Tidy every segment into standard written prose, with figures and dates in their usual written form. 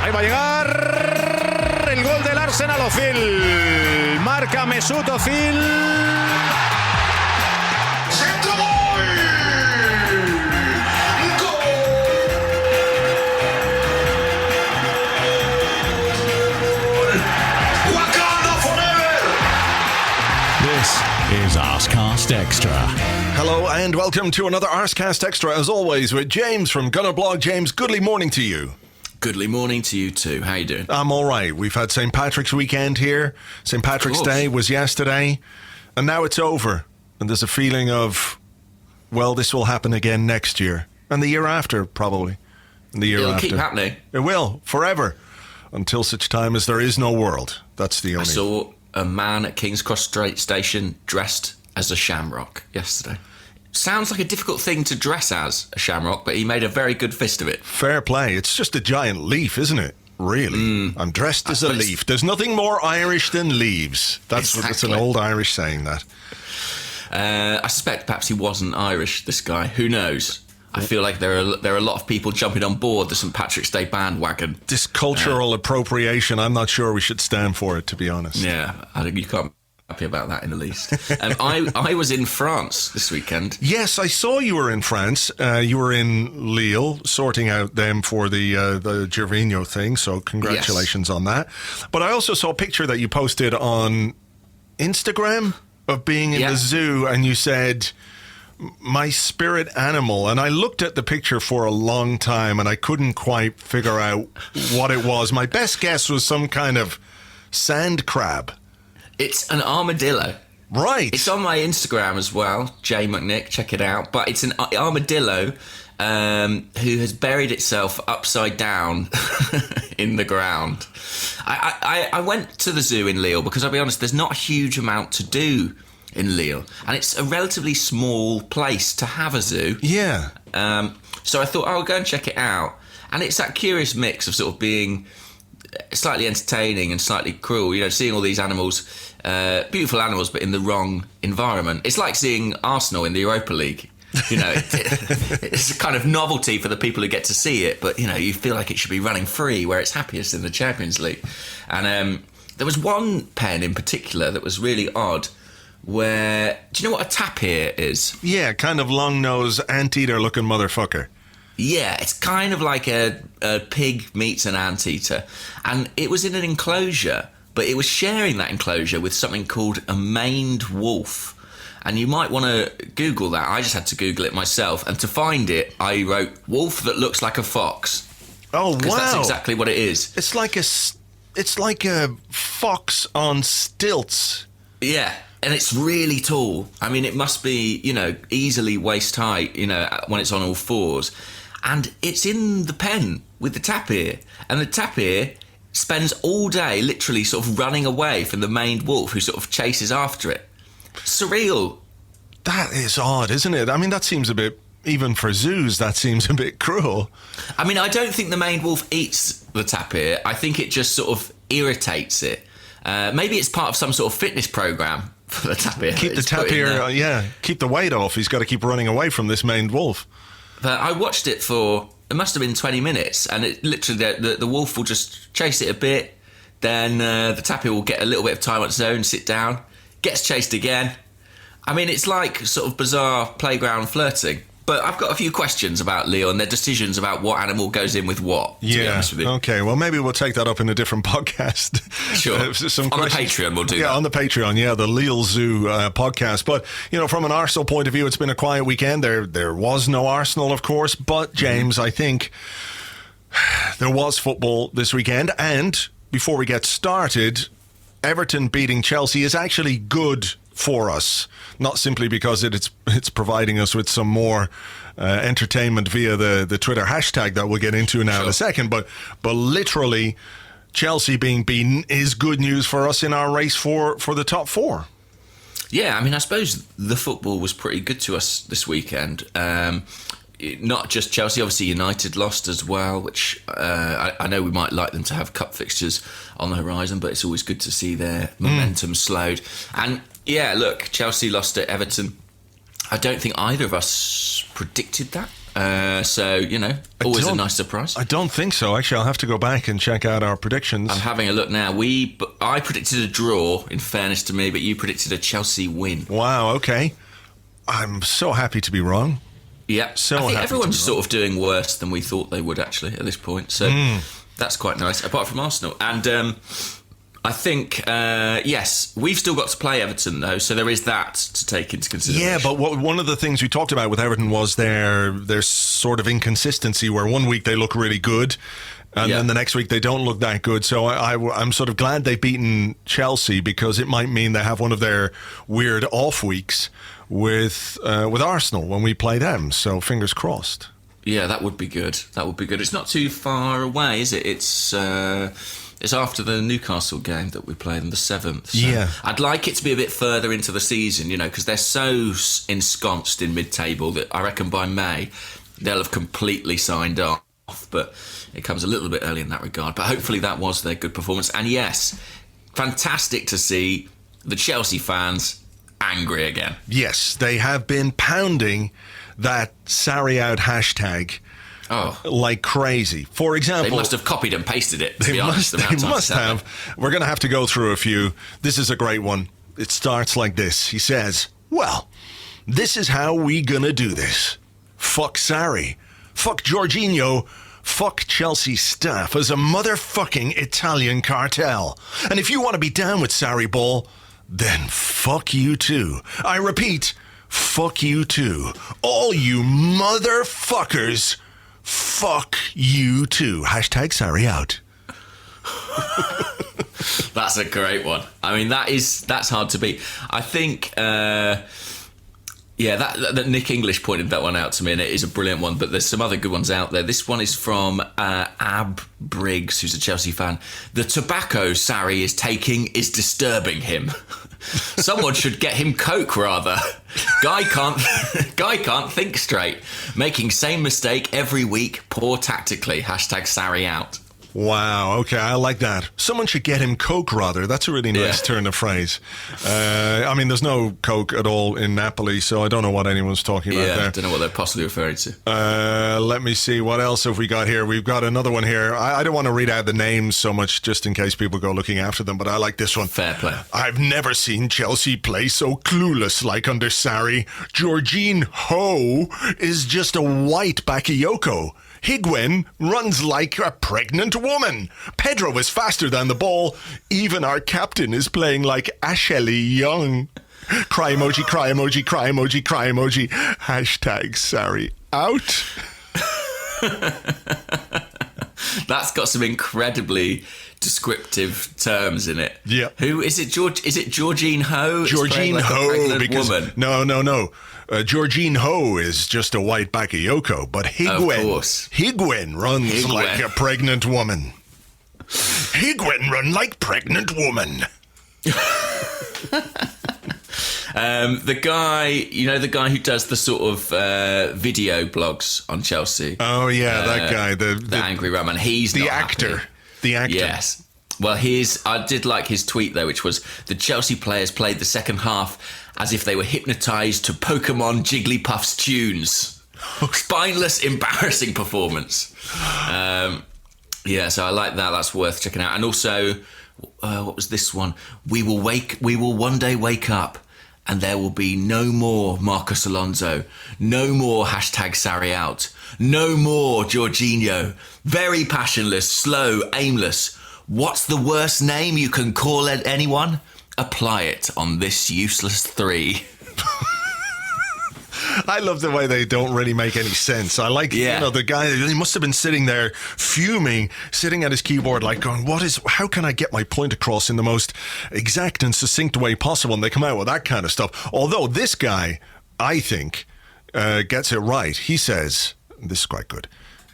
Ahí va a llegar el gol del Arsenal. Özil. Marca Mesut Özil. ¡Centro gol! ¡Gol! ¡Wakanda forever! This is Arsecast Extra. Hello and welcome to another Arsecast Extra, as always, with James from Gunnerblog. James, goodly morning to you. Goodly morning to you too. How you doing? I'm all right. We've had St. Patrick's weekend here. St. Patrick's Day was yesterday, and now it's over. And there's a feeling of, well, this will happen again next year. And the year after, probably. And the year It'll after. keep happening. It will, forever. Until such time as there is no world. That's the only... I saw a man at King's Cross Station dressed as a shamrock yesterday. Sounds like a difficult thing to dress as, a shamrock, but he made a very good fist of it. Fair play. It's just a giant leaf, isn't it? Really. I'm dressed as a leaf. There's nothing more Irish than leaves. That's an old Irish saying, that. I suspect perhaps he wasn't Irish, this guy. Who knows? I feel like there are a lot of people jumping on board the St. Patrick's Day bandwagon. This cultural appropriation, I'm not sure we should stand for it, to be honest. Yeah, you can't be happy about that in the least. I was in France this weekend. Yes, I saw you were in France. You were in Lille, sorting out them for the Gervinho thing, so congratulations on that. But I also saw a picture that you posted on Instagram of being in the zoo, and you said, my spirit animal. And I looked at the picture for a long time, and I couldn't quite figure out what it was. My best guess was some kind of sand crab. It's an armadillo. Right. It's on my Instagram as well, Jay McNick, check it out. But it's an armadillo who has buried itself upside down in the ground. I went to the zoo in Lille because, I'll be honest, there's not a huge amount to do in Lille. And it's a relatively small place to have a zoo. Yeah. So I thought, I'll go and check it out. And it's that curious mix of sort of being slightly entertaining and slightly cruel, you know, seeing all these animals, beautiful animals, but in the wrong environment. It's like seeing Arsenal in the Europa League. You know, it's a kind of novelty for the people who get to see it, but, you know, you feel like it should be running free where it's happiest in the Champions League. And there was one pen in particular that was really odd, where, do you know what a tapir is? Yeah, kind of long-nosed, anteater looking motherfucker. Yeah, it's kind of like a pig meets an anteater. And it was in an enclosure, but it was sharing that enclosure with something called a maned wolf. And you might want to Google that. I just had to Google it myself. And to find it, I wrote, wolf that looks like a fox. Oh, wow. Because that's exactly what it is. It's like a fox on stilts. Yeah. And it's really tall. I mean, it must be, you know, easily waist height, you know, when it's on all fours. And it's in the pen with the tapir. And the tapir spends all day literally sort of running away from the maned wolf who sort of chases after it. Surreal. That is odd, isn't it? I mean, that seems a bit, even for zoos, that seems a bit cruel. I mean, I don't think the maned wolf eats the tapir. I think it just sort of irritates it. Maybe it's part of some sort of fitness program for the tapir. Keep the tapir, keep the weight off. He's got to keep running away from this maned wolf. But I watched it for, it must have been 20 minutes, and it literally, the wolf will just chase it a bit, then the tapir will get a little bit of time on its own, sit down, gets chased again. I mean, it's like sort of bizarre playground flirting. But I've got a few questions about Leo and their decisions about what animal goes in with what, to be honest with you. Okay, well, maybe we'll take that up in a different podcast. Sure. On the Patreon, we'll do that. Yeah, on the Patreon, the Lille Zoo podcast. But, you know, from an Arsenal point of view, it's been a quiet weekend. There was no Arsenal, of course. But, James, I think there was football this weekend. And before we get started, Everton beating Chelsea is actually good for us, not simply because it's providing us with some more entertainment via the Twitter hashtag that we'll get into now in a second, but literally Chelsea being beaten is good news for us in our race for the top four. Yeah, I mean, I suppose the football was pretty good to us this weekend. Not just Chelsea, obviously United lost as well, which I know we might like them to have cup fixtures on the horizon, but it's always good to see their momentum slowed. And yeah, look, Chelsea lost at Everton. I don't think either of us predicted that. So, always a nice surprise. I don't think so. Actually, I'll have to go back and check out our predictions. I'm having a look now. I predicted a draw, in fairness to me, but you predicted a Chelsea win. Wow, okay. I'm so happy to be wrong. Yeah, I think everyone's sort of doing worse than we thought they would, actually, at this point. So that's quite nice, apart from Arsenal. And I think, yes, we've still got to play Everton, though, so there is that to take into consideration. Yeah, but one of the things we talked about with Everton was their sort of inconsistency, where one week they look really good, and then the next week they don't look that good. So I'm sort of glad they've beaten Chelsea, because it might mean they have one of their weird off weeks with Arsenal when we play them. So fingers crossed. Yeah, that would be good. That would be good. It's not too far away, is it? It's after the Newcastle game that we play on the 7th. So yeah. I'd like it to be a bit further into the season, because they're so ensconced in mid-table that I reckon by May they'll have completely signed off. But it comes a little bit early in that regard. But hopefully that was their good performance. And yes, fantastic to see the Chelsea fans angry again. Yes, they have been pounding that Sarri out hashtag like crazy. For example, they must have copied and pasted it, to they be honest. must have. We're going to have to go through a few. This is a great one. It starts like this. He says, well, this is how we gonna do this. Fuck Sarri. Fuck Jorginho. Fuck Chelsea staff as a motherfucking Italian cartel. And if you want to be down with Sarri Ball, then fuck you too. I repeat, fuck you too. All you motherfuckers, fuck you too. Hashtag Sarri out. That's a great one. I mean, that's hard to beat. I think, that Nick English pointed that one out to me, and it is a brilliant one, but there's some other good ones out there. This one is from Ab Briggs, who's a Chelsea fan. The tobacco Sarri is taking is disturbing him. Someone should get him coke, rather. Guy can't think straight. Making same mistake every week. Poor tactically. Hashtag Sarri out. Wow, okay, I like that. Someone should get him coke, rather. That's a really nice turn of phrase. I mean, there's no coke at all in Napoli, so I don't know what anyone's talking about there. Yeah, I don't know what they're possibly referring to. Let me see, what else have we got here? We've got another one here. I don't want to read out the names so much, just in case people go looking after them, but I like this one. Fair play. I've never seen Chelsea play so clueless like under Sarri. Jorginho is just a white Bakayoko. Higuain runs like a pregnant woman. Pedro is faster than the ball. Even our captain is playing like Ashley Young. Cry emoji, cry emoji, cry emoji, cry emoji. Hashtag Sarri out. That's got some incredibly descriptive terms in it. Yeah. Who is it? Is it Georgine Ho? Georgine Ho, because woman? No. Jorginho is just a white Bakayoko, but Higuain runs like a pregnant woman. Higuain run like pregnant woman. The guy who does the sort of video blogs on Chelsea. Oh yeah, that guy, the angry Roman. He's the not actor. Happy. The actor. Yes. Well, I did like his tweet though, which was the Chelsea players played the second half as if they were hypnotised to Pokemon Jigglypuff's tunes. Spineless, embarrassing performance. So I like that. That's worth checking out. And also, what was this one? We will one day wake up and there will be no more Marcos Alonso, no more hashtag Sarri out, no more Jorginho. Very passionless, slow, aimless. What's the worst name you can call anyone? Apply it on this useless three. I love the way they don't really make any sense. I like, the guy, he must have been sitting there fuming, sitting at his keyboard like going, how can I get my point across in the most exact and succinct way possible? And they come out with that kind of stuff. Although this guy, I think, gets it right. He says, this is quite good.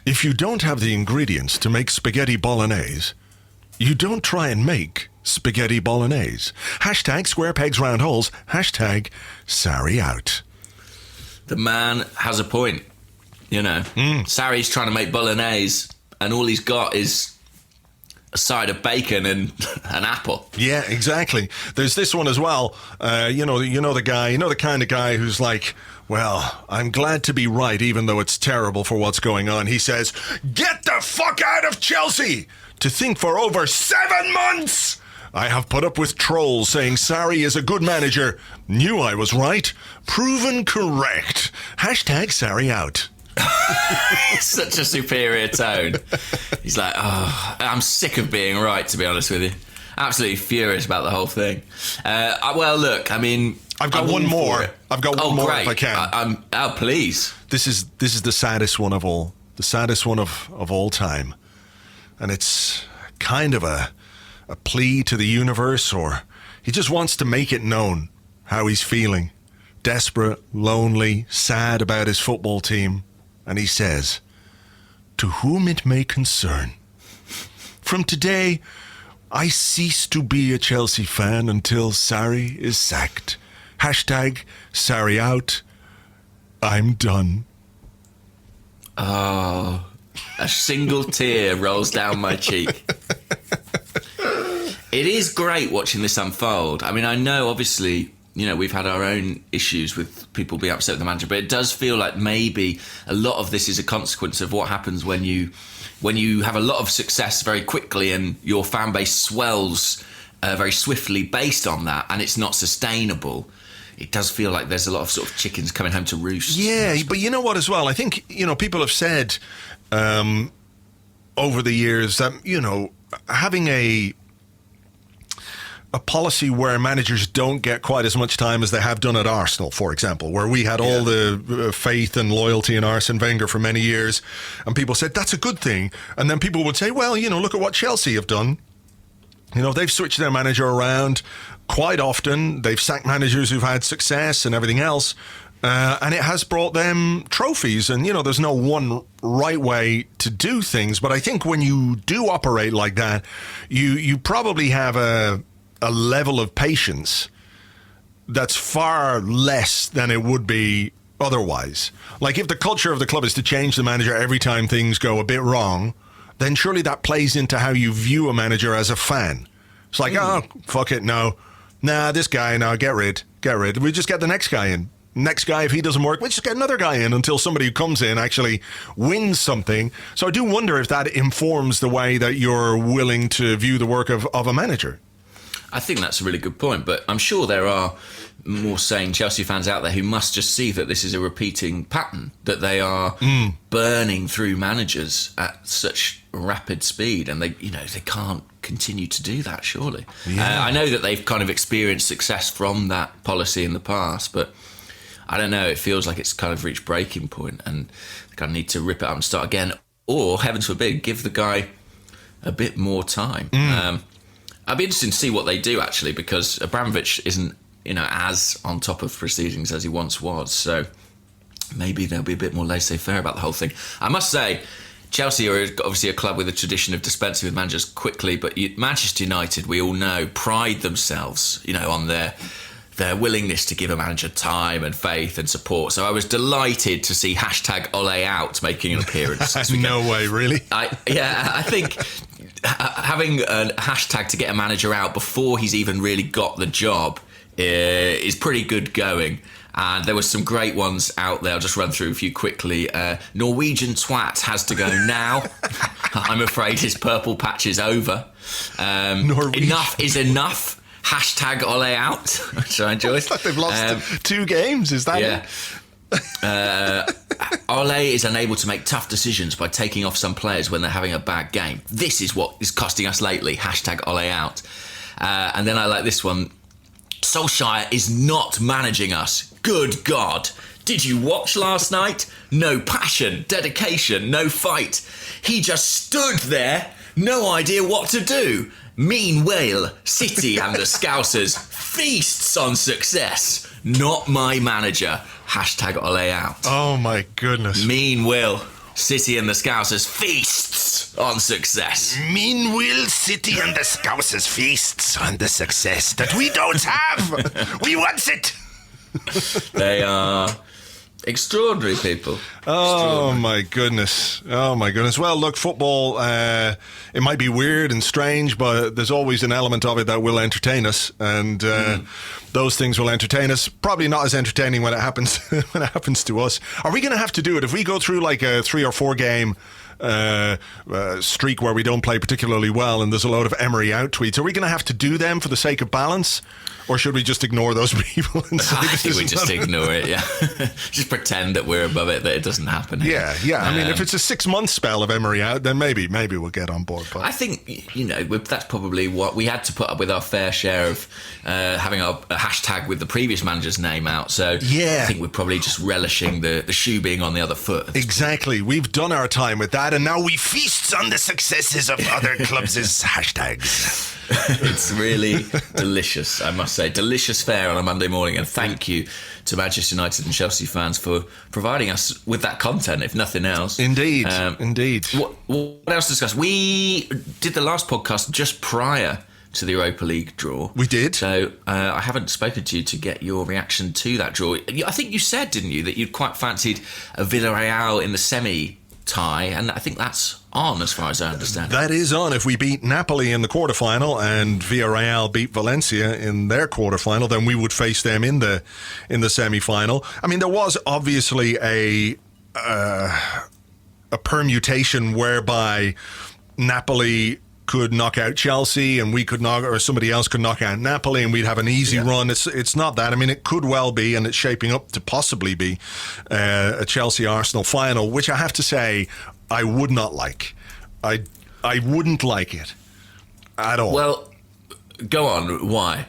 If you don't have the ingredients to make spaghetti bolognese, you don't try and make spaghetti bolognese. Hashtag square pegs round holes. Hashtag Sarri out. The man has a point, Sarri's trying to make bolognese and all he's got is side of bacon and an apple. Yeah, exactly. There's this one as well. You know the kind of guy who's like, well, I'm glad to be right, even though it's terrible for what's going on. He says, get the fuck out of Chelsea! To think for over 7 months! I have put up with trolls saying Sarri is a good manager. Knew I was right. Proven correct. Hashtag Sarri out. Such a superior tone. He's like, oh, I'm sick of being right, to be honest with you. Absolutely furious about the whole thing. Well, look, I mean, I've got one more. I've got one more if I can. Please. This is the saddest one of all. The saddest one of all time. And it's kind of a plea to the universe, or he just wants to make it known how he's feeling. Desperate, lonely, sad about his football team. And he says, to whom it may concern, from today, I cease to be a Chelsea fan until Sarri is sacked. Hashtag Sarri out. I'm done. Oh, a single tear rolls down my cheek. It is great watching this unfold. I mean, I know, obviously, you know, we've had our own issues with people being upset with the manager, but it does feel like maybe a lot of this is a consequence of what happens when you have a lot of success very quickly and your fan base swells very swiftly based on that, and it's not sustainable. It does feel like there's a lot of sort of chickens coming home to roost. Yeah, but you know what as well? I think, you know, people have said over the years that, you know, having a policy where managers don't get quite as much time as they have done at Arsenal, for example, where we had all the faith and loyalty in Arsene Wenger for many years, and people said that's a good thing. And then people would say, well, you know, look at what Chelsea have done. You know, they've switched their manager around quite often. They've sacked managers who've had success and everything else. And it has brought them trophies. And, you know, there's no one right way to do things. But I think when you do operate like that, you probably have a level of patience that's far less than it would be otherwise. Like, if the culture of the club is to change the manager every time things go a bit wrong, then surely that plays into how you view a manager as a fan. It's like, oh, fuck it, no. Nah, this guy, no, get rid. We just get the next guy in. Next guy, if he doesn't work, we just get another guy in until somebody who comes in actually wins something. So I do wonder if that informs the way that you're willing to view the work of a manager. I think that's a really good point, but I'm sure there are more sane Chelsea fans out there who must just see that this is a repeating pattern, that they are burning through managers at such rapid speed, and they can't continue to do that, surely. Yeah. I know that they've kind of experienced success from that policy in the past, but I don't know, it feels like it's kind of reached breaking point and they kind of need to rip it up and start again, or, heavens forbid, give the guy a bit more time. I'd be interested to see what they do, actually, because Abramovich isn't, you know, as on top of proceedings as he once was. So maybe they'll be a bit more laissez-faire about the whole thing. I must say, Chelsea are obviously a club with a tradition of dispensing with managers quickly, but Manchester United, we all know, pride themselves, you know, on their willingness to give a manager time and faith and support. So I was delighted to see hashtag Ole out making an appearance this weekend. No way, really? I think having a hashtag to get a manager out before he's even really got the job is pretty good going. And there were some great ones out there. I'll just run through a few quickly. Norwegian twat has to go now. I'm afraid his purple patch is over. Enough is enough. Hashtag Ole out, which I enjoyed. It's like they've lost 2 games, is that it? Ole is unable to make tough decisions by taking off some players when they're having a bad game. This is what is costing us lately. Hashtag Ole out. And then I like this one. Solskjaer is not managing us. Good God. Did you watch last night? No passion, dedication, no fight. He just stood there, no idea what to do. Meanwhile, City and the Scousers feasts on success. Not my manager. Hashtag Ole out. Oh my goodness. Meanwhile, City and the Scousers feasts on success. Meanwhile, City and the Scousers feasts on the success that we don't have. We want it. They are Extraordinary people. Oh my goodness. Well, look, football, it might be weird and strange, but there's always an element of it that will entertain us, and those things will entertain us. Probably not as entertaining when it happens to us. Are we going to have to do it if we go through like a 3 or 4 game streak where we don't play particularly well and there's a load of Emery out tweets? Are we going to have to do them for the sake of balance? Or should we just ignore those people and say I think we just ignore it, yeah. Just pretend that we're above it, that it doesn't happen. Yeah. I mean, if it's a 6-month spell of Emery out, then maybe we'll get on board. But I think, that's probably what we had to put up with, our fair share of having a hashtag with the previous manager's name out. So yeah. I think we're probably just relishing the shoe being on the other foot. Exactly. We've done our time with that, and now we feast on the successes of other clubs' hashtags. It's really delicious, I must say. Delicious fare on a Monday morning, and thank you to Manchester United and Chelsea fans for providing us with that content, if nothing else. Indeed. What else to discuss? We did the last podcast just prior to the Europa League draw. We did. So I haven't spoken to you to get your reaction to that draw. I think you said, didn't you, that you'd quite fancied a Villarreal in the semi-tie, and I think that's on, as far as I understand. That is on. If we beat Napoli in the quarterfinal and Villarreal beat Valencia in their quarterfinal, then we would face them in the semi-final. I mean, there was obviously a permutation whereby Napoli could knock out Chelsea and we could or somebody else could knock out Napoli and we'd have an easy run. It's not that. I mean, it could well be, and it's shaping up to possibly be a Chelsea-Arsenal final, which I have to say I would not like. I wouldn't like it at all. Well, go on. Why?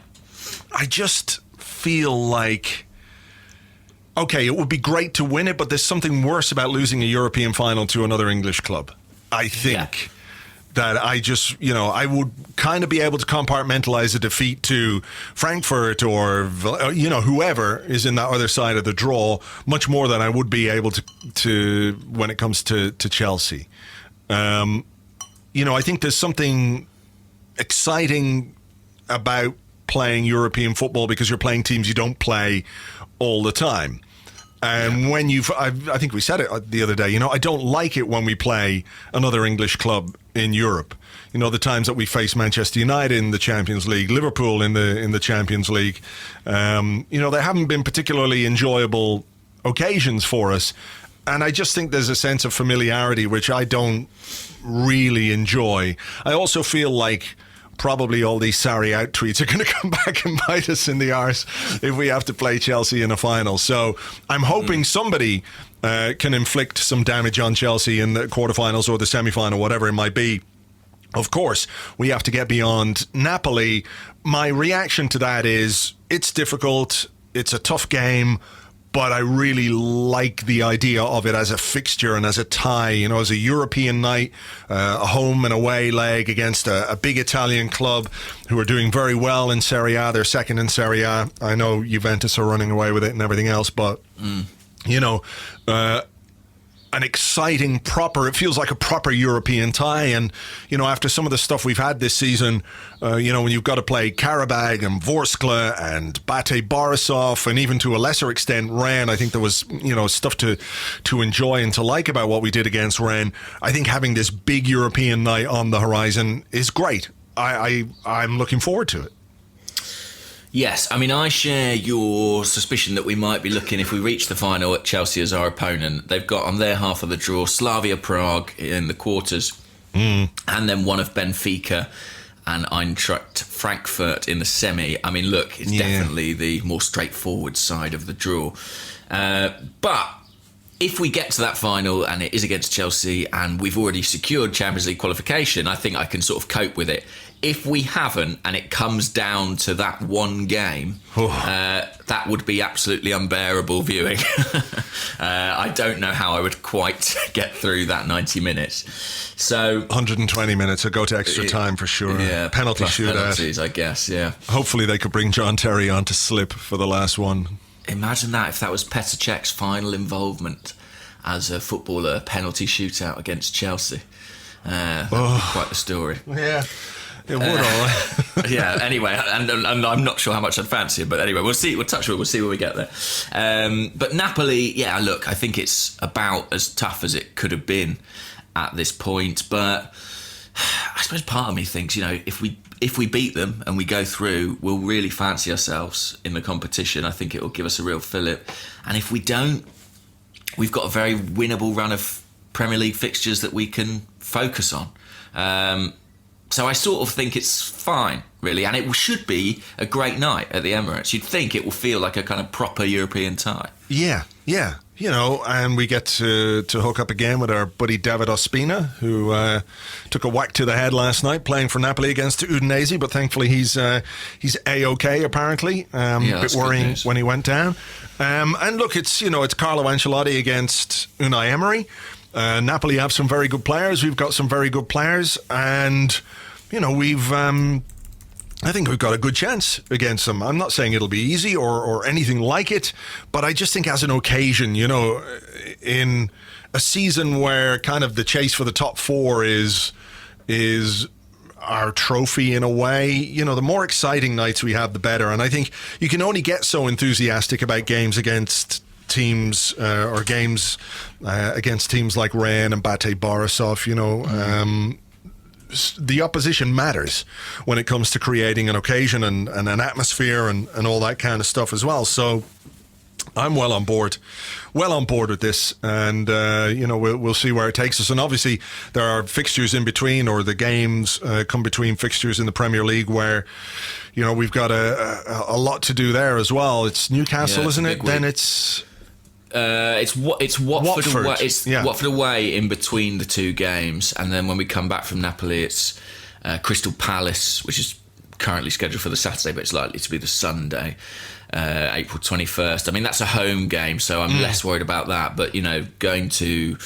I just feel like, okay, it would be great to win it, but there's something worse about losing a European final to another English club. I think that I would kind of be able to compartmentalize a defeat to Frankfurt or, whoever is in that other side of the draw much more than I would be able to when it comes to Chelsea. I think there's something exciting about playing European football because you're playing teams you don't play all the time. And when I think we said it the other day, I don't like it when we play another English club in Europe. The times that we face Manchester United in the Champions League, Liverpool in the Champions League, there haven't been particularly enjoyable occasions for us. And I just think there's a sense of familiarity which I don't really enjoy. I also feel like probably all these Sarri out tweets are going to come back and bite us in the arse if we have to play Chelsea in a final. So I'm hoping somebody can inflict some damage on Chelsea in the quarterfinals or the semi-final, whatever it might be. Of course, we have to get beyond Napoli. My reaction to that is it's difficult. It's a tough game. But I really like the idea of it as a fixture and as a tie, as a European night, a home and away leg against a big Italian club who are doing very well in Serie A. They're second in Serie A. I know Juventus are running away with it and everything else, but, an exciting it feels like a proper European tie. And, after some of the stuff we've had this season, when you've got to play Karabag and Vorskla and Bate Borisov and even to a lesser extent Rennes, I think there was, stuff to enjoy and to like about what we did against Rennes. I think having this big European night on the horizon is great. I'm looking forward to it. Yes, I mean, I share your suspicion that we might be looking, if we reach the final, at Chelsea as our opponent. They've got on their half of the draw Slavia Prague in the quarters, and then one of Benfica and Eintracht Frankfurt in the semi. I mean, look, it's definitely the more straightforward side of the draw. But if we get to that final and it is against Chelsea and we've already secured Champions League qualification, I think I can sort of cope with it. If we haven't and it comes down to that one game, that would be absolutely unbearable viewing. I don't know how I would quite get through that 90 minutes. So 120 minutes, I'd go to extra time for sure. Yeah, penalty shootout. Penalties, I guess, yeah. Hopefully they could bring John Terry on to slip for the last one. Imagine that if that was Petr Cech's final involvement as a footballer, penalty shootout against Chelsea. That'd be quite the story. Yeah. It would, all right. Yeah. Anyway, and I'm not sure how much I'd fancy it, but anyway, we'll see. We'll touch it. We'll see when we get there. But Napoli, yeah. Look, I think it's about as tough as it could have been at this point. But I suppose part of me thinks, if we beat them and we go through, we'll really fancy ourselves in the competition. I think it will give us a real fillip. And if we don't, we've got a very winnable run of Premier League fixtures that we can focus on. So I sort of think it's fine, really, and it should be a great night at the Emirates. You'd think it will feel like a kind of proper European tie. Yeah. And we get to hook up again with our buddy David Ospina, who took a whack to the head last night playing for Napoli against Udinese, but thankfully he's A-OK, apparently. A bit worrying when he went down. And look, it's Carlo Ancelotti against Unai Emery. Napoli have some very good players. We've got some very good players, and I think we've got a good chance against them. I'm not saying it'll be easy or anything like it, but I just think as an occasion, in a season where kind of the chase for the top four is our trophy in a way, the more exciting nights we have, the better. And I think you can only get so enthusiastic about games against teams or games against teams like Rennes and Bate Borisov. The opposition matters when it comes to creating an occasion and an atmosphere and all that kind of stuff as well. So I'm well on board with this, and we'll see where it takes us. And obviously there are fixtures in between, or the games come between fixtures in the Premier League where we've got a lot to do there as well. It's Newcastle, isn't it? Then it's Watford away. It's Watford away in between the two games, and then when we come back from Napoli, it's Crystal Palace, which is currently scheduled for the Saturday, but it's likely to be the Sunday, April 21st. I mean, that's a home game, so I'm less worried about that. But going to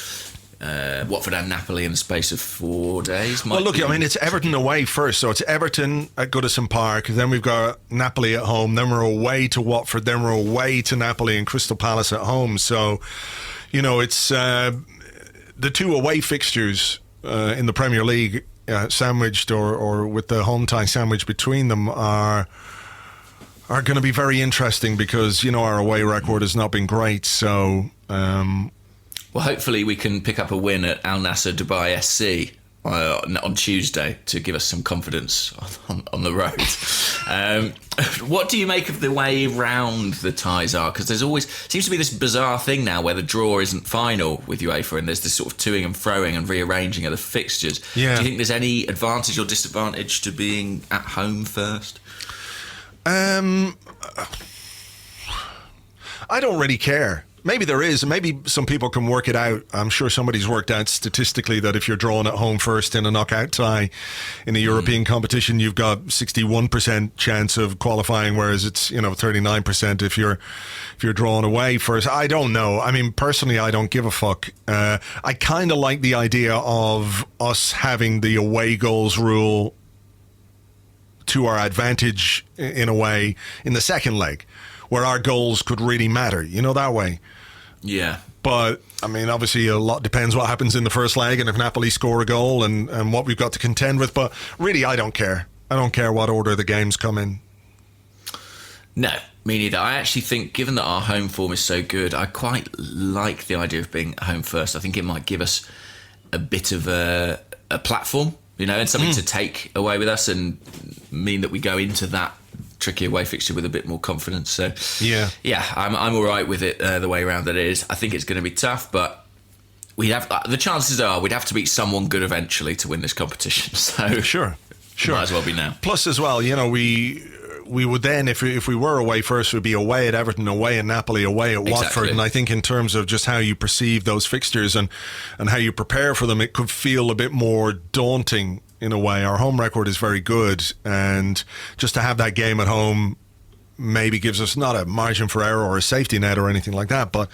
Watford and Napoli in the space of 4 days. It's Everton away first, so it's Everton at Goodison Park, then we've got Napoli at home, then we're away to Watford, then we're away to Napoli and Crystal Palace at home. So it's the two away fixtures in the Premier League sandwiched or with the home tie sandwiched between them are going to be very interesting, because our away record has not been great. So well, hopefully we can pick up a win at Al Nassr Dubai SC on Tuesday to give us some confidence on the road. What do you make of the way round the ties are? Because there's always seems to be this bizarre thing now where the draw isn't final with UEFA, and there's this sort of toing and froing and rearranging of the fixtures. Yeah. Do you think there's any advantage or disadvantage to being at home first? I don't really care. Maybe there is. Maybe some people can work it out. I'm sure somebody's worked out statistically that if you're drawn at home first in a knockout tie in a European competition, you've got 61% chance of qualifying, whereas it's 39% if you're drawn away first. I don't know. I mean, personally, I don't give a fuck. I kind of like the idea of us having the away goals rule to our advantage in a way in the second leg, where our goals could really matter, that way. Yeah. But, I mean, obviously a lot depends what happens in the first leg and if Napoli score a goal and what we've got to contend with. But really, I don't care. I don't care what order the games come in. No, me neither. I actually think, given that our home form is so good, I quite like the idea of being at home first. I think it might give us a bit of a platform, and something to take away with us and mean that we go into that tricky away fixture with a bit more confidence. So I'm all right with it the way around that it is. I think it's going to be tough, but we have the chances are we'd have to beat someone good eventually to win this competition. So sure, might as well be now. Plus, as well, we would then, if we were away first, we'd be away at Everton, away at Napoli, away at Watford. And I think in terms of just how you perceive those fixtures and how you prepare for them, it could feel a bit more daunting in a way. Our home record is very good, and just to have that game at home maybe gives us not a margin for error or a safety net or anything like that, but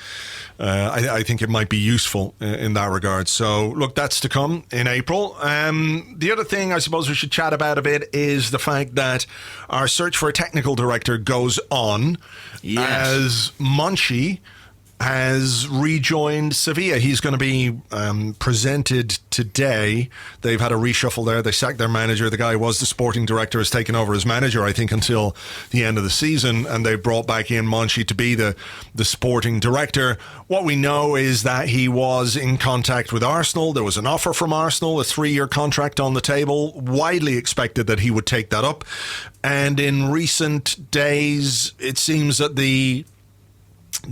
I think it might be useful in that regard. So look, that's to come in April. The other thing I suppose we should chat about a bit is the fact that our search for a technical director goes on, as Monchi has rejoined Sevilla. He's going to be presented today. They've had a reshuffle there. They sacked their manager. The guy who was the sporting director has taken over as manager, I think, until the end of the season. And they brought back in Monchi to be the sporting director. What we know is that he was in contact with Arsenal. There was an offer from Arsenal, a 3-year contract on the table. Widely expected that he would take that up. And in recent days, it seems that the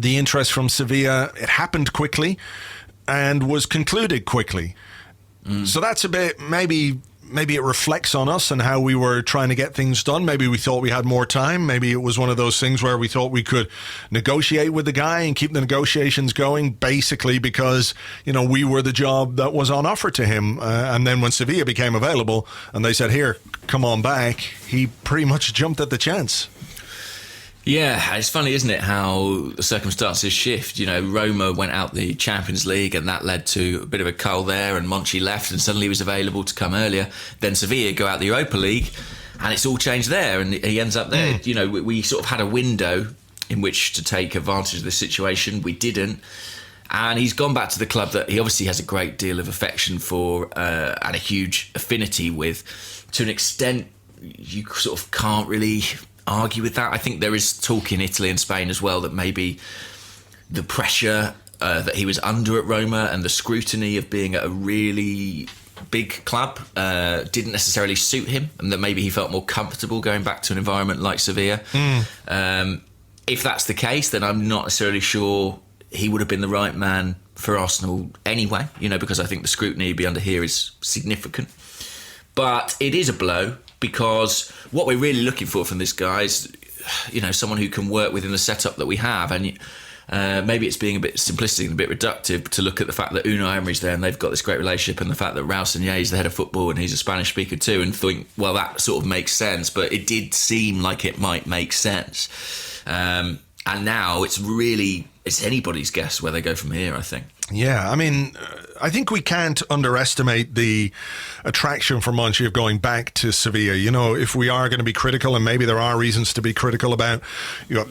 interest from Sevilla, it happened quickly and was concluded quickly. So that's a bit, maybe it reflects on us and how we were trying to get things done. Maybe we thought we had more time. Maybe it was one of those things where we thought we could negotiate with the guy and keep the negotiations going, basically because, we were the job that was on offer to him. And then when Sevilla became available and they said, here, come on back, he pretty much jumped at the chance. Yeah, it's funny, isn't it, how the circumstances shift. Roma went out the Champions League and that led to a bit of a cull there, and Monchi left and suddenly he was available to come earlier. Then Sevilla go out the Europa League and it's all changed there and he ends up there. We sort of had a window in which to take advantage of this situation. We didn't. And he's gone back to the club that he obviously has a great deal of affection for and a huge affinity with. To an extent, you sort of can't really argue with that. I think there is talk in Italy and Spain as well that maybe the pressure that he was under at Roma and the scrutiny of being at a really big club didn't necessarily suit him, and that maybe he felt more comfortable going back to an environment like Sevilla. If that's the case, then I'm not necessarily sure he would have been the right man for Arsenal anyway, because I think the scrutiny he'd be under here is significant. But it is a blow, because what we're really looking for from this guy is, someone who can work within the setup that we have. And maybe it's being a bit simplistic and a bit reductive to look at the fact that Unai Emery's there and they've got this great relationship, and the fact that Raul Sanllehi is the head of football and he's a Spanish speaker too, and think, well, that sort of makes sense. But it did seem like it might make sense. And now it's anybody's guess where they go from here, I think. Yeah, I think we can't underestimate the attraction for Monchi of going back to Sevilla. If we are going to be critical, and maybe there are reasons to be critical about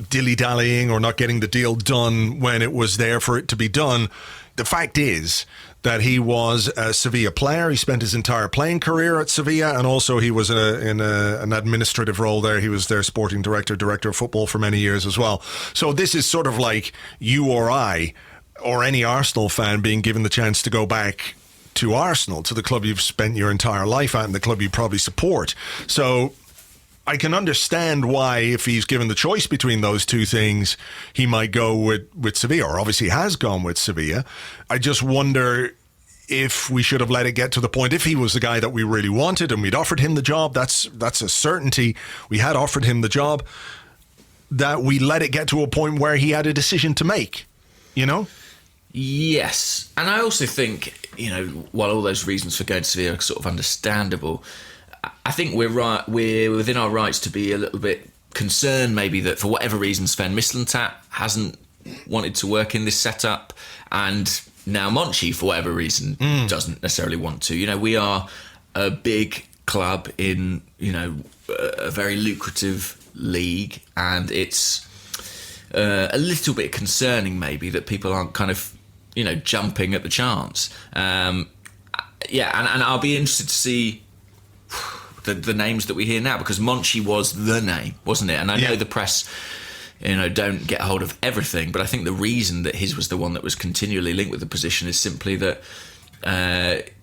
dilly-dallying or not getting the deal done when it was there for it to be done, the fact is that he was a Sevilla player. He spent his entire playing career at Sevilla, and also he was in an administrative role there. He was their sporting director of football for many years as well. So this is sort of like you or I, or any Arsenal fan, being given the chance to go back to Arsenal, to the club you've spent your entire life at and the club you probably support. So I can understand why, if he's given the choice between those two things, he might go with Sevilla, or obviously has gone with Sevilla. I just wonder if we should have let it get to the point, if he was the guy that we really wanted and we'd offered him the job, that's a certainty. We had offered him the job, that we let it get to a point where he had a decision to make, Yes, and I also think, while all those reasons for going to Sevilla are sort of understandable, I think we're within our rights to be a little bit concerned maybe that for whatever reason Sven Mislintat hasn't wanted to work in this setup, and now Monchi, for whatever reason, doesn't necessarily want to. We are a big club in, a very lucrative league, and it's a little bit concerning maybe that people aren't kind of jumping at the chance. And I'll be interested to see the names that we hear now, because Monchi was the name, wasn't it? And I know the press, don't get hold of everything, but I think the reason that his was the one that was continually linked with the position is simply that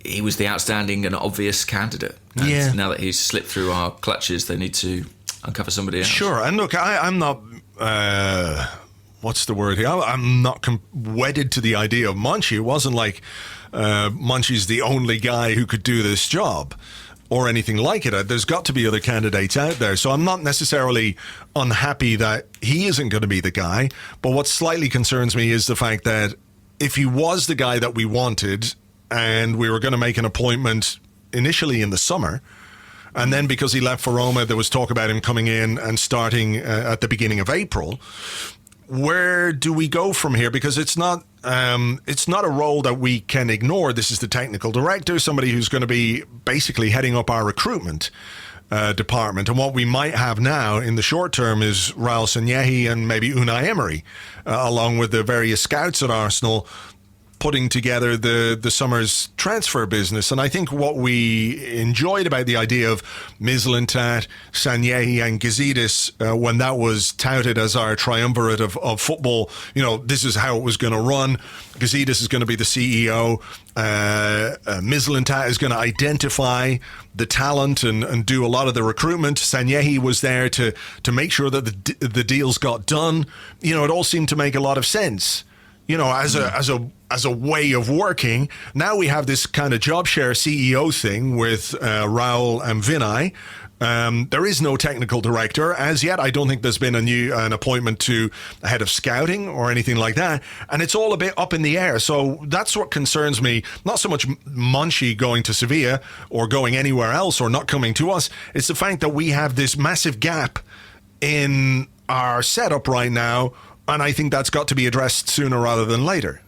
he was the outstanding and obvious candidate. And now that he's slipped through our clutches, they need to uncover somebody else. Sure, and look, I'm not... what's the word here? I'm not wedded to the idea of Monchi. It wasn't like Monchi's the only guy who could do this job or anything like it. There's got to be other candidates out there. So I'm not necessarily unhappy that he isn't going to be the guy. But what slightly concerns me is the fact that if he was the guy that we wanted and we were going to make an appointment initially in the summer, and then because he left for Roma, there was talk about him coming in and starting at the beginning of April. Where do we go from here? Because it's not a role that we can ignore. This is the technical director, somebody who's going to be basically heading up our recruitment. department. And what we might have now in the short term is Raul Sanllehi and maybe Unai Emery, along with the various scouts at Arsenal, putting together the summer's transfer business. And I think what we enjoyed about the idea of Mislintat, Sanllehi and Gazidis, when that was touted as our triumvirate of football, this is how it was going to run. Gazidis is going to be the CEO. Mislintat is going to identify the talent and do a lot of the recruitment. Sanllehi was there to make sure that the deals got done. It all seemed to make a lot of sense. As a way of working. Now we have this kind of job share CEO thing with Raul and Vinay. There is no technical director as yet. I don't think there's been an appointment to a head of scouting or anything like that. And it's all a bit up in the air. So that's what concerns me. Not so much Monchi going to Sevilla or going anywhere else or not coming to us. It's the fact that we have this massive gap in our setup right now. And I think that's got to be addressed sooner rather than later.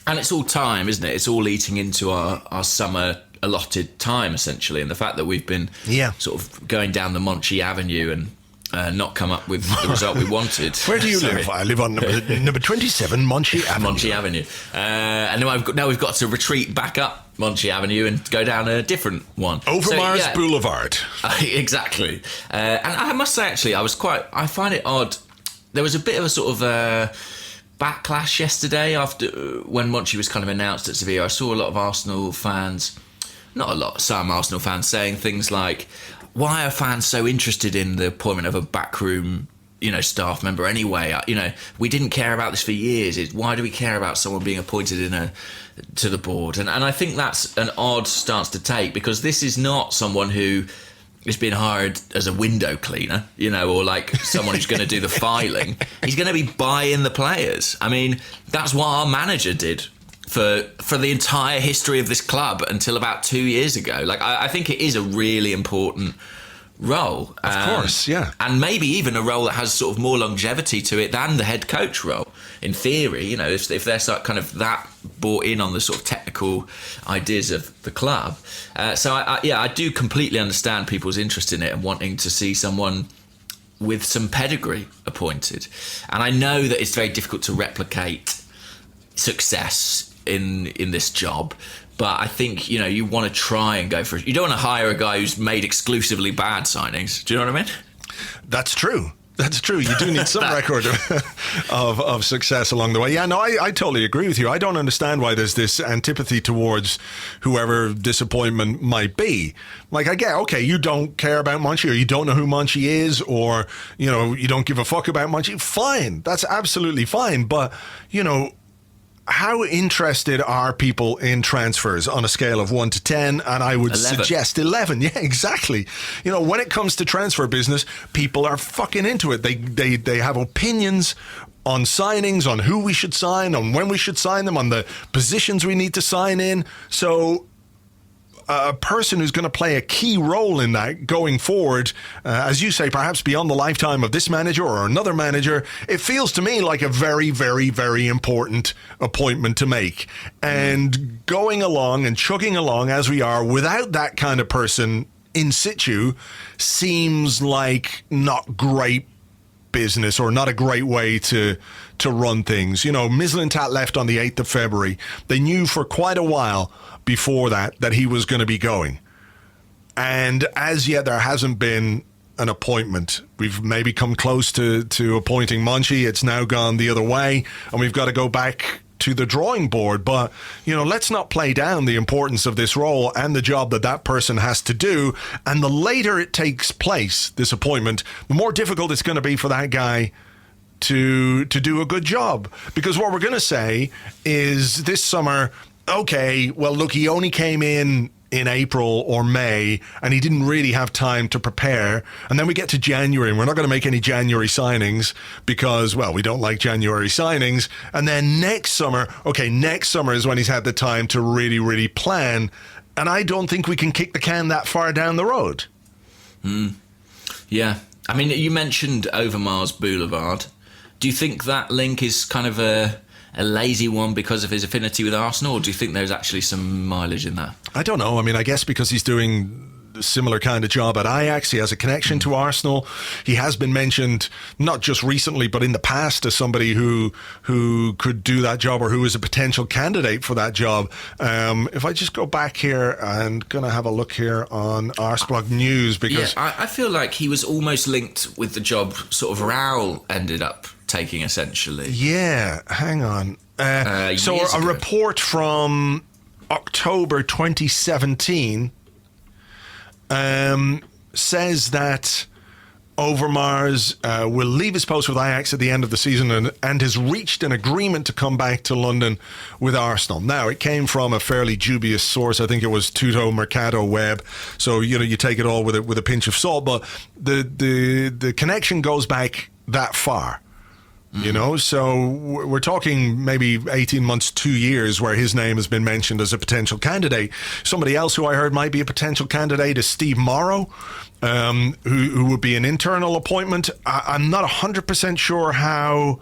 And it's all time, isn't it? It's all eating into our summer allotted time, essentially. And the fact that we've been sort of going down the Monchi Avenue and not come up with the result we wanted. Where do you live? I live on number 27, Monchi Avenue. Monchi Avenue. And now we've got to retreat back up Monchi Avenue and go down a different one. Over Mars Boulevard. Exactly. And I must say, actually, I find it odd. There was a bit of a sort of backlash yesterday after when Monchi was kind of announced at Sevilla. I saw a lot of Arsenal fans, not a lot, some Arsenal fans saying things like, why are fans so interested in the appointment of a backroom, staff member anyway? We didn't care about this for years. Why do we care about someone being appointed to the board? And I think that's an odd stance to take, because this is not someone who is being hired as a window cleaner, or like someone who's going to do the filing. He's going to be buying the players. I mean, that's what our manager did for the entire history of this club until about 2 years ago. Like, I think it is a really important role. Of course, yeah. And maybe even a role that has sort of more longevity to it than the head coach role. In theory, if they're kind of that bought in on the sort of technical ideas of the club. I do completely understand people's interest in it and wanting to see someone with some pedigree appointed. And I know that it's very difficult to replicate success in this job. But I think, you want to try and go for it. You don't want to hire a guy who's made exclusively bad signings. Do you know what I mean? That's true. That's true. You do need some record of success along the way. Yeah, no, I totally agree with you. I don't understand why there's this antipathy towards whoever disappointment might be. Like, I get, okay, you don't care about Monchi, or you don't know who Monchi is, or, you don't give a fuck about Monchi. Fine. That's absolutely fine. But, how interested are people in transfers on a scale of 1 to 10? And I would 11. suggest 11. Yeah, exactly. When it comes to transfer business, people are fucking into it. They have opinions on signings, on who we should sign, on when we should sign them, on the positions we need to sign in. So a person who's going to play a key role in that going forward, as you say, perhaps beyond the lifetime of this manager or another manager, it feels to me like a very, very, very important appointment to make. And going along and chugging along as we are without that kind of person in situ seems like not great business, or not a great way to run things. Mislintat left on the 8th of February. They knew for quite a while before that he was going to be going. And as yet, there hasn't been an appointment. We've maybe come close to appointing Monchi. It's now gone the other way, and we've got to go back to the drawing board. But, let's not play down the importance of this role and the job that person has to do. And the later it takes place, this appointment, the more difficult it's going to be for that guy to do a good job. Because what we're going to say is this summer, okay, well, look, he only came in April or May, and he didn't really have time to prepare. And then we get to January, and we're not going to make any January signings because, well, we don't like January signings. And then next summer is when he's had the time to really, really plan. And I don't think we can kick the can that far down the road. Yeah. I mean, you mentioned Over Mars Boulevard. Do you think that link is kind of a lazy one because of his affinity with Arsenal, or do you think there's actually some mileage in that? I don't know. I mean, I guess because he's doing similar kind of job at Ajax. He has a connection to Arsenal. He has been mentioned not just recently, but in the past as somebody who could do that job or who is a potential candidate for that job. If I just go back here, I'm going to have a look here on Arseblog News because I feel like he was almost linked with the job sort of Raul ended up taking, essentially. Yeah, hang on. So Years a ago. report from October 2017 says that Overmars will leave his post with Ajax at the end of the season and has reached an agreement to come back to London with Arsenal. Now, it came from a fairly dubious source. I think it was Tutto Mercato Web. So, you take it all with a pinch of salt. But the connection goes back that far. So we're talking maybe 18 months, 2 years where his name has been mentioned as a potential candidate. Somebody else who I heard might be a potential candidate is Steve Morrow, who would be an internal appointment. I'm not 100% sure how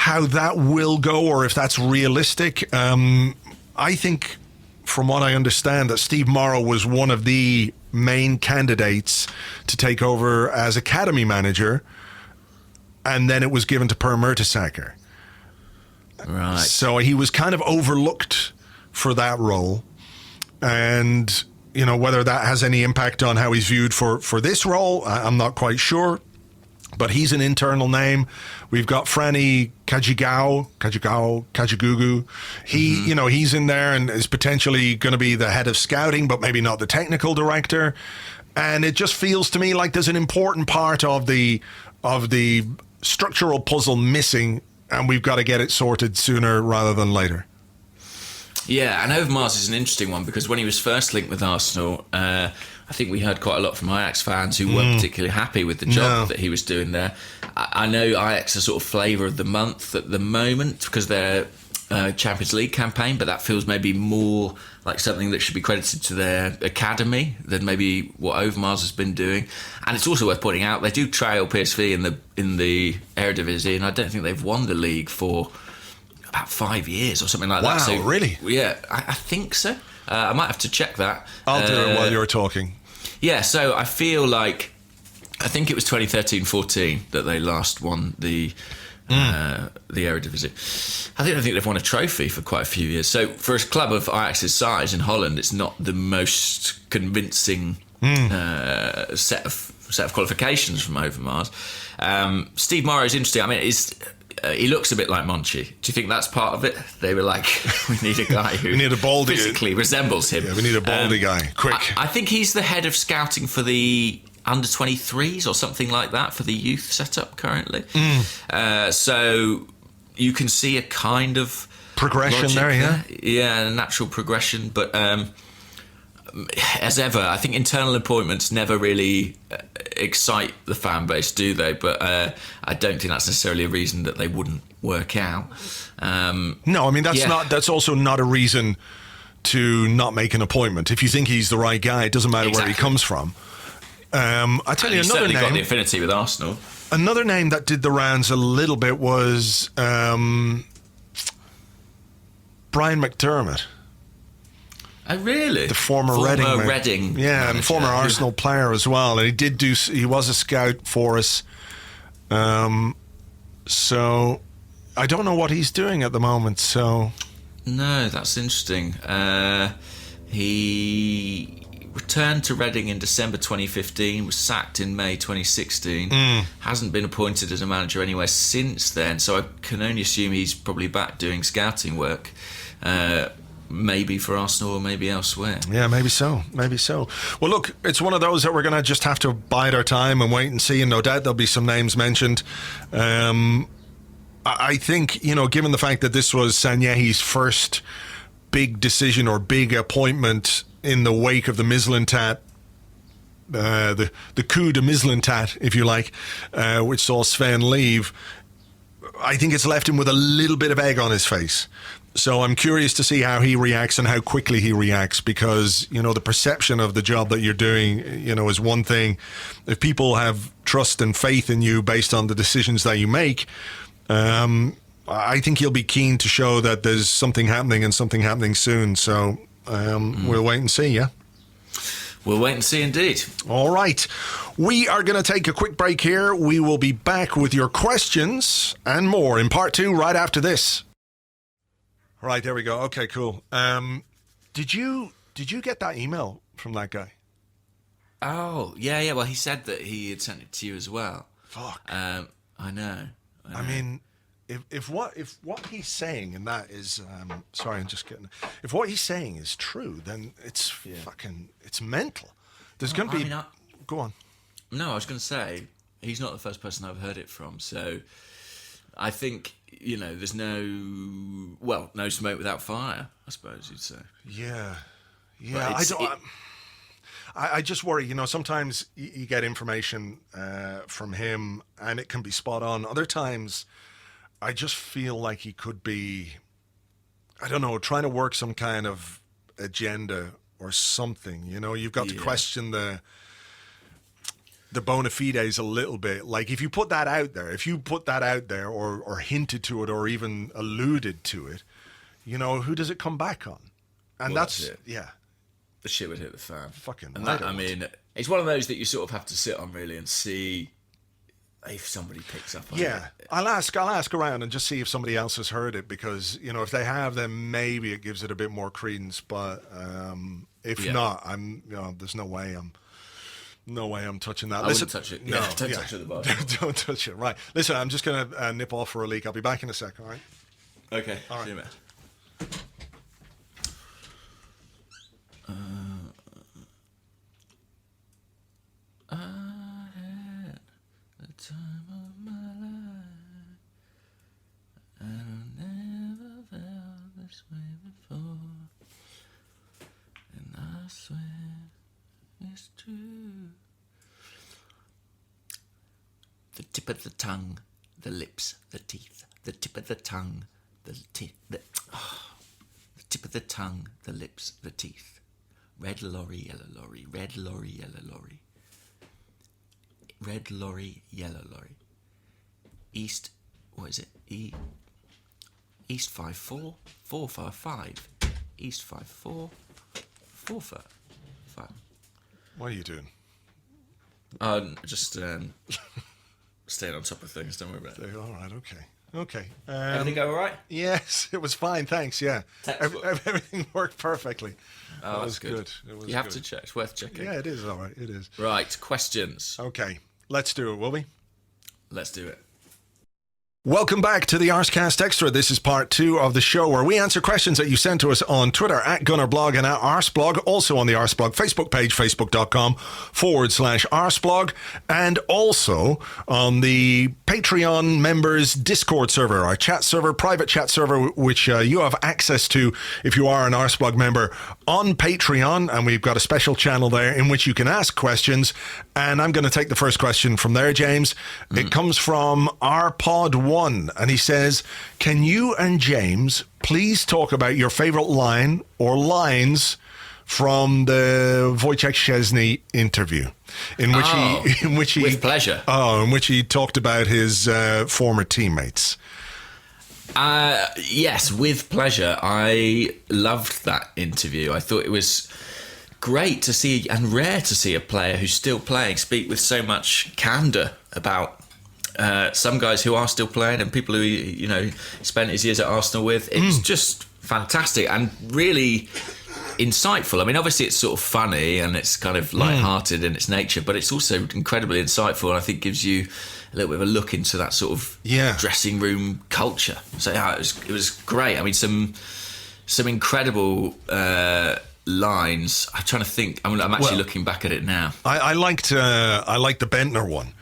that will go or if that's realistic. I think, from what I understand, that Steve Morrow was one of the main candidates to take over as academy manager. And then it was given to Per Mertesacker. Right. So he was kind of overlooked for that role. And, whether that has any impact on how he's viewed for this role, I'm not quite sure. But he's an internal name. We've got Franny Kajagugu. He's in there and is potentially going to be the head of scouting, but maybe not the technical director. And it just feels to me like there's an important part of the structural puzzle missing, and we've got to get it sorted sooner rather than later. Yeah, and Overmars is an interesting one because when he was first linked with Arsenal, I think we heard quite a lot from Ajax fans who weren't particularly happy with the job that he was doing there. I know Ajax are sort of flavour of the month at the moment because they're Champions League campaign, but that feels maybe more like something that should be credited to their academy than maybe what Overmars has been doing. And it's also worth pointing out they do trail PSV in the Eredivisie, and I don't think they've won the league for about 5 years or something like that. Wow, So, really? Yeah, I think so. I might have to check that. I'll do it while you're talking. Yeah, so I feel like I think it was 2013-14 that they last won the Eredivisie. I don't think they've won a trophy for quite a few years. So for a club of Ajax's size in Holland, it's not the most convincing set of qualifications from Overmars. Steve Morrow is interesting. I mean, he looks a bit like Monchi. Do you think that's part of it? They were like, we need a guy who we need a baldy physically resembles him. Yeah, we need a baldy guy. Quick. I think he's the head of scouting for the under-23s or something like that for the youth setup currently. So you can see a kind of progression there, yeah? Yeah, a natural progression. But as ever, I think internal appointments never really excite the fan base, do they? But I don't think that's necessarily a reason that they wouldn't work out. No, I mean, that's also not a reason to not make an appointment. If you think he's the right guy, it doesn't matter where he comes from. I tell you another name. Got the affinity with Arsenal. Another name that did the rounds a little bit was Brian McDermott. Oh, really? The former Reading manager, and former Arsenal player as well. And he was a scout for us. So I don't know what he's doing at the moment. So no, that's interesting. He returned to Reading in December 2015, was sacked in May 2016, hasn't been appointed as a manager anywhere since then, so I can only assume he's probably back doing scouting work, maybe for Arsenal or maybe elsewhere. Yeah, maybe so. Well, look, it's one of those that we're going to just have to bide our time and wait and see, and no doubt there'll be some names mentioned. I think, given the fact that this was Sanyehi's first big decision or big appointment in the wake of the Mislintat, the coup de Mislintat, if you like, which saw Sven leave, I think it's left him with a little bit of egg on his face. So I'm curious to see how he reacts and how quickly he reacts, because, the perception of the job that you're doing, is one thing. If people have trust and faith in you based on the decisions that you make, I think he'll be keen to show that there's something happening and something happening soon. So we'll wait and see, yeah? We'll wait and see indeed. All right. We are going to take a quick break here. We will be back with your questions and more in part 2 right after this. Right, there we go. Okay, cool. Did you get that email from that guy? Oh, yeah. Well, he said that he had sent it to you as well. Fuck. I know. I mean, if what he's saying, and that is, sorry, I'm just getting. If what he's saying is true, then it's fucking, it's mental. There's going to be. Go on. No, I was going to say he's not the first person I've heard it from. So I think there's no smoke without fire, I suppose you'd say. Yeah. I just worry, sometimes you get information from him and it can be spot on. Other times, I just feel like he could be, I don't know, trying to work some kind of agenda or something. You've got to question the bona fides a little bit. Like if you put that out there, or hinted to it or even alluded to it, who does it come back on? And that's it. Yeah. The shit would hit the fan. Fucking. And that, I mean, it's one of those that you sort of have to sit on really and see if somebody picks up on it. Yeah, I'll ask around and just see if somebody else has heard it, because if they have, then maybe it gives it a bit more credence. But if not, there's no way I'm touching that. I wouldn't touch it. No, don't touch it. Don't touch it. Right. Listen, I'm just gonna nip off for a leak. I'll be back in a sec. All right. Okay. All right. See you, mate. I had the time of my life, and I never felt this way before, and I swear it's true. The tip of the tongue, the lips, the teeth, the tip of the tongue, the tip of the tongue, the lips, the teeth. Red lorry, yellow lorry, red lorry, yellow lorry. Red lorry, yellow lorry. East, what is it? East 54, 455. East 54, 455. What are you doing? Just staying on top of things, don't worry about it. All right, okay. Everything go all right? Yes, it was fine, thanks, yeah. Everything worked perfectly. Oh, It that's good. It was You have good. to check. It's worth checking. Yeah, it is, all right, it is. Right, questions. Okay, let's do it, will we? Let's do it. Welcome back to the Arsecast Extra. This is part 2 of the show where we answer questions that you sent to us on Twitter at Gunnerblog and at Arseblog. Also on the Arseblog Facebook page, facebook.com/Arseblog. And also on the Patreon members Discord server, our chat server, private chat server, which you have access to if you are an Arseblog member on Patreon. And we've got a special channel there in which you can ask questions. And I'm going to take the first question from there, James. It comes from rpod1, and he says, can you and James please talk about your favorite line or lines from the Wojciech Szczesny interview, in which he with pleasure. In which he talked about his former teammates. Yes, with pleasure. I loved that interview. I thought it was great to see, and rare to see, a player who's still playing speak with so much candour about some guys who are still playing and people who spent his years at Arsenal with. It was just fantastic and really insightful. I mean, obviously it's sort of funny and it's kind of light-hearted in its nature, but it's also incredibly insightful, and I think gives you a little bit of a look into that sort of dressing room culture. So it was great. I mean, some incredible lines. I'm trying to think. I'm actually looking back at it now. I liked the Bentner one.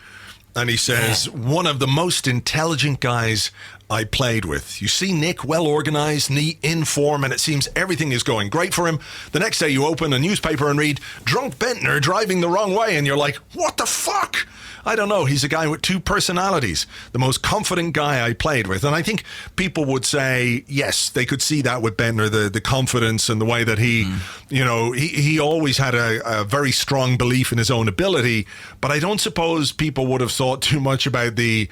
And he says, one of the most intelligent guys I played with. You see Nick, well organised, neat, in form, and it seems everything is going great for him. The next day you open a newspaper and read, drunk Bentner driving the wrong way, and you're like, what the fuck? I don't know. He's a guy with 2 personalities. The most confident guy I played with. And I think people would say, yes, they could see that with Bentner, the confidence and the way that he, he always had a very strong belief in his own ability. But I don't suppose people would have thought too much about the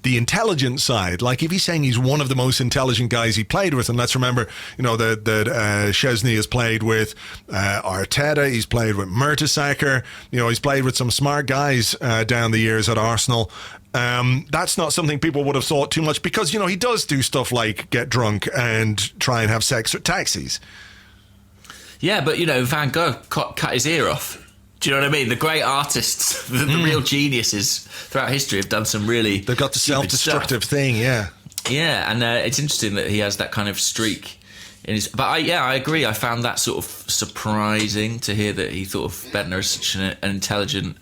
the intelligent side. Like, if he's saying he's one of the most intelligent guys he played with, and let's remember, that Szczesny has played with Arteta, he's played with Mertesacker, he's played with some smart guys down the years at Arsenal. That's not something people would have thought too much, because, he does do stuff like get drunk and try and have sex with taxis. Yeah, but, Van Gogh cut his ear off. Do you know what I mean? The great artists, the real geniuses throughout history have done some really... They've got the self-destructive thing, yeah. Yeah, and it's interesting that he has that kind of streak in his... But I agree. I found that sort of surprising to hear that he thought of Bentner as such an intelligent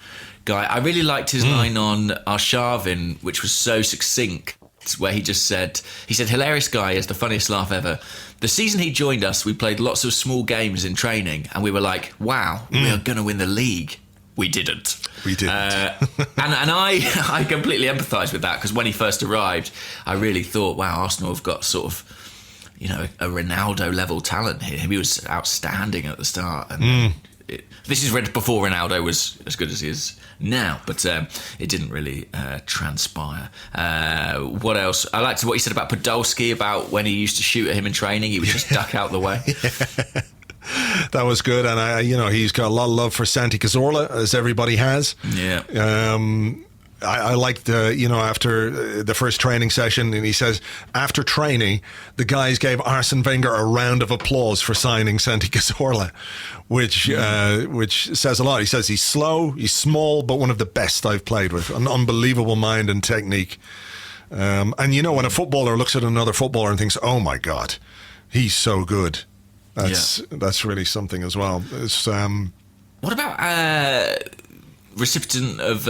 guy. I really liked his line on Arshavin, which was so succinct, where he said, hilarious guy, has the funniest laugh ever. The season he joined us, we played lots of small games in training, and we were like, wow, we are going to win the league. We didn't. And I completely empathise with that, because when he first arrived, I really thought, wow, Arsenal have got sort of, a Ronaldo-level talent here. He was outstanding at the start. And this is before Ronaldo was as good as he is now, but it didn't really transpire. What else? I liked what he said about Podolski, about when he used to shoot at him in training, he would just duck out the way. That was good, and he's got a lot of love for Santi Cazorla, as everybody has. Yeah. I liked after the first training session, and he says after training the guys gave Arsene Wenger a round of applause for signing Santi Cazorla, which says a lot. He says he's slow, he's small, but one of the best I've played with. An unbelievable mind and technique. And when a footballer looks at another footballer and thinks, oh my God, he's so good, that's really something as well. It's, what about recipient of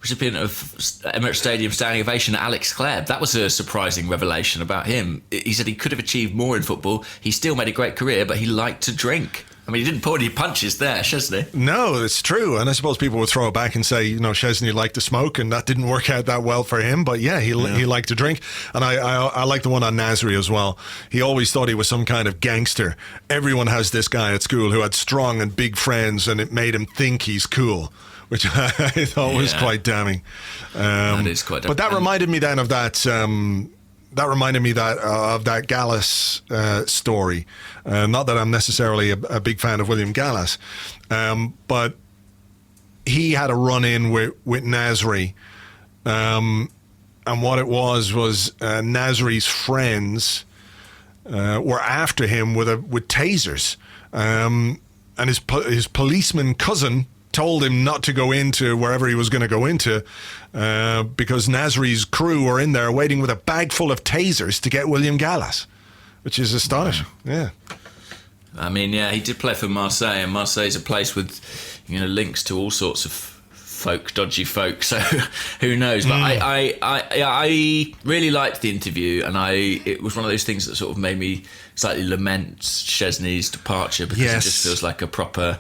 Emirates Stadium standing ovation, Alex Klebb? That was a surprising revelation about him. He said he could have achieved more in football. He still made a great career, but he liked to drink. I mean, he didn't pull any punches there, Szczesny. No, it's true. And I suppose people would throw it back and say, Szczesny liked to smoke, and that didn't work out that well for him. But yeah, he liked to drink. And I like the one on Nasri as well. He always thought he was some kind of gangster. Everyone has this guy at school who had strong and big friends, and it made him think he's cool, which I thought was quite damning. That is quite damning. But that reminded me then of that... of that Gallas story. Not that I'm necessarily a big fan of William Gallas, but he had a run-in with Nasri, and what it was Nasri's friends were after him with tasers, and his policeman cousin told him not to go into wherever he was going to go into, because Nasri's crew were in there waiting with a bag full of tasers to get William Gallas, which is astonishing. Wow. Yeah. I mean, he did play for Marseille, and Marseille's a place with, links to all sorts of dodgy folk. So who knows? But I really liked the interview, and it was one of those things that sort of made me slightly lament Szczesny's departure, because he just feels like a proper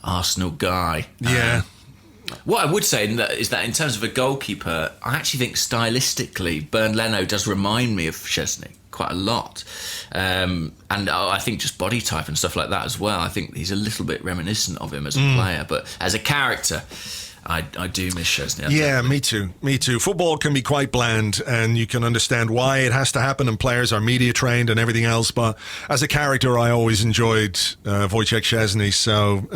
Arsenal guy. Yeah. What I would say is that in terms of a goalkeeper, I actually think stylistically Bernd Leno does remind me of Szczesny quite a lot, and I think just body type and stuff like that as well. I think he's a little bit reminiscent of him as a player, but as a character, I do miss Szczesny. Yeah, me too. Football can be quite bland, and you can understand why it has to happen, and players are media trained and everything else, but as a character I always enjoyed Wojciech Szczesny. So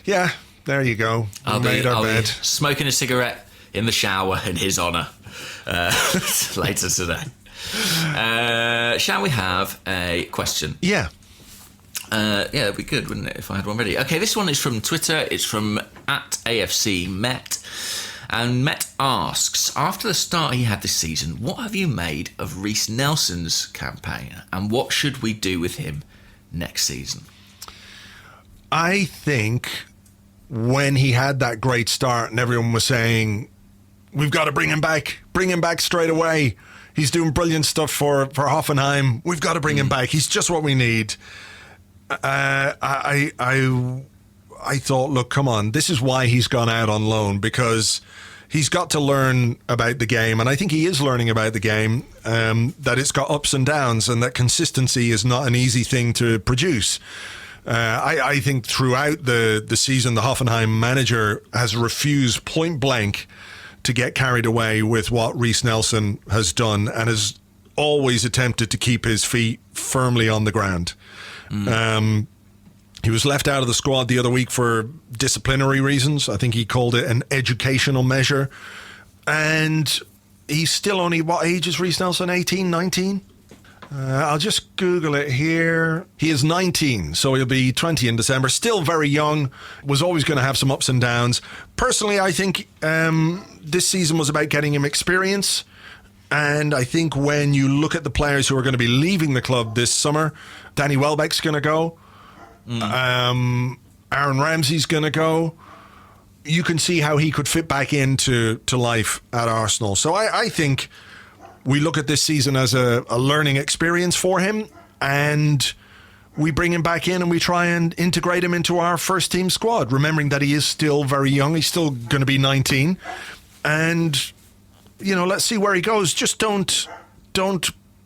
yeah, there you go. I'll be smoking a cigarette in the shower in his honour later today. Shall we have a question? Yeah. That'd be good, wouldn't it, if I had one ready? Okay, this one is from Twitter. It's from @AFCMet. And Met asks, after the start he had this season, what have you made of Reece Nelson's campaign, and what should we do with him next season? I think when he had that great start and everyone was saying, we've got to bring him back straight away. He's doing brilliant stuff for Hoffenheim. We've got to bring him back. He's just what we need. I thought, look, come on. This is why he's gone out on loan, because he's got to learn about the game. And I think he is learning about the game, that it's got ups and downs, and that consistency is not an easy thing to produce. I think throughout the season, the Hoffenheim manager has refused point blank to get carried away with what Reece Nelson has done, and has always attempted to keep his feet firmly on the ground. He was left out of the squad the other week for disciplinary reasons. I think he called it an educational measure. And he's still only, what age is Reece Nelson? 18, 19? I'll just Google it here. He is 19, so he'll be 20 in December. Still very young. Was always going to have some ups and downs. Personally, I think this season was about getting him experience. And I think when you look at the players who are going to be leaving the club this summer, Danny Welbeck's going to go. Aaron Ramsey's going to go. You can see how he could fit back into life at Arsenal. So I think we look at this season as a learning experience for him, and we bring him back in and we try and integrate him into our first team squad, remembering that he is still very young. He's still going to be 19. And, you know, let's see where he goes. Just don't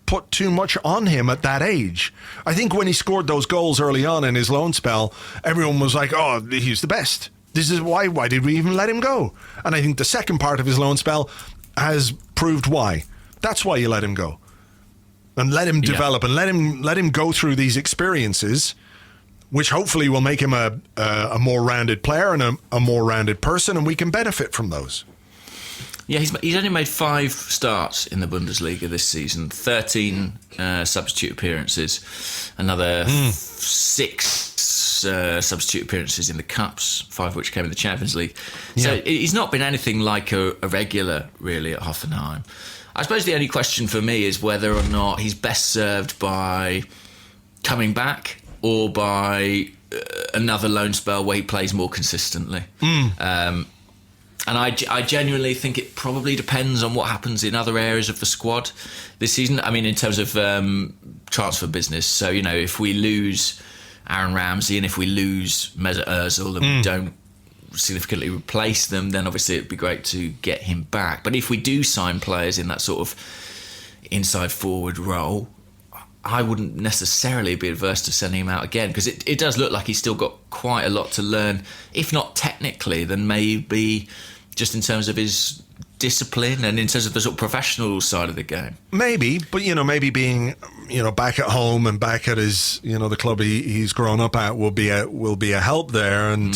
put too much on him at that age. I think when he scored those goals early on in his loan spell, everyone was like, oh, he's the best. This is why did we even let him go? And I think the second part of his loan spell has proved why. That's why you let him go. And let him develop and let him go through these experiences, which hopefully will make him a more rounded player and a more rounded person, and we can benefit from those. Yeah, he's only made 5 starts in the Bundesliga this season, 13 substitute appearances, another 6 substitute appearances in the Cups, 5 of which came in the Champions League. So he's not been anything like a regular, really, at Hoffenheim. I suppose the only question for me is whether or not he's best served by coming back or by another loan spell where he plays more consistently. And I genuinely think it probably depends on what happens in other areas of the squad this season. I mean, in terms of transfer business. So, you know, if we lose Aaron Ramsey and if we lose Mesut Ozil and we don't significantly replace them, then obviously it'd be great to get him back. But if we do sign players in that sort of inside forward role, I wouldn't necessarily be adverse to sending him out again, because it does look like he's still got quite a lot to learn, if not technically, then maybe just in terms of his discipline and in terms of the sort of professional side of the game. Maybe, but, you know, maybe being, you know, back at home and back at his, you know, the club he's grown up at will be a help there. And,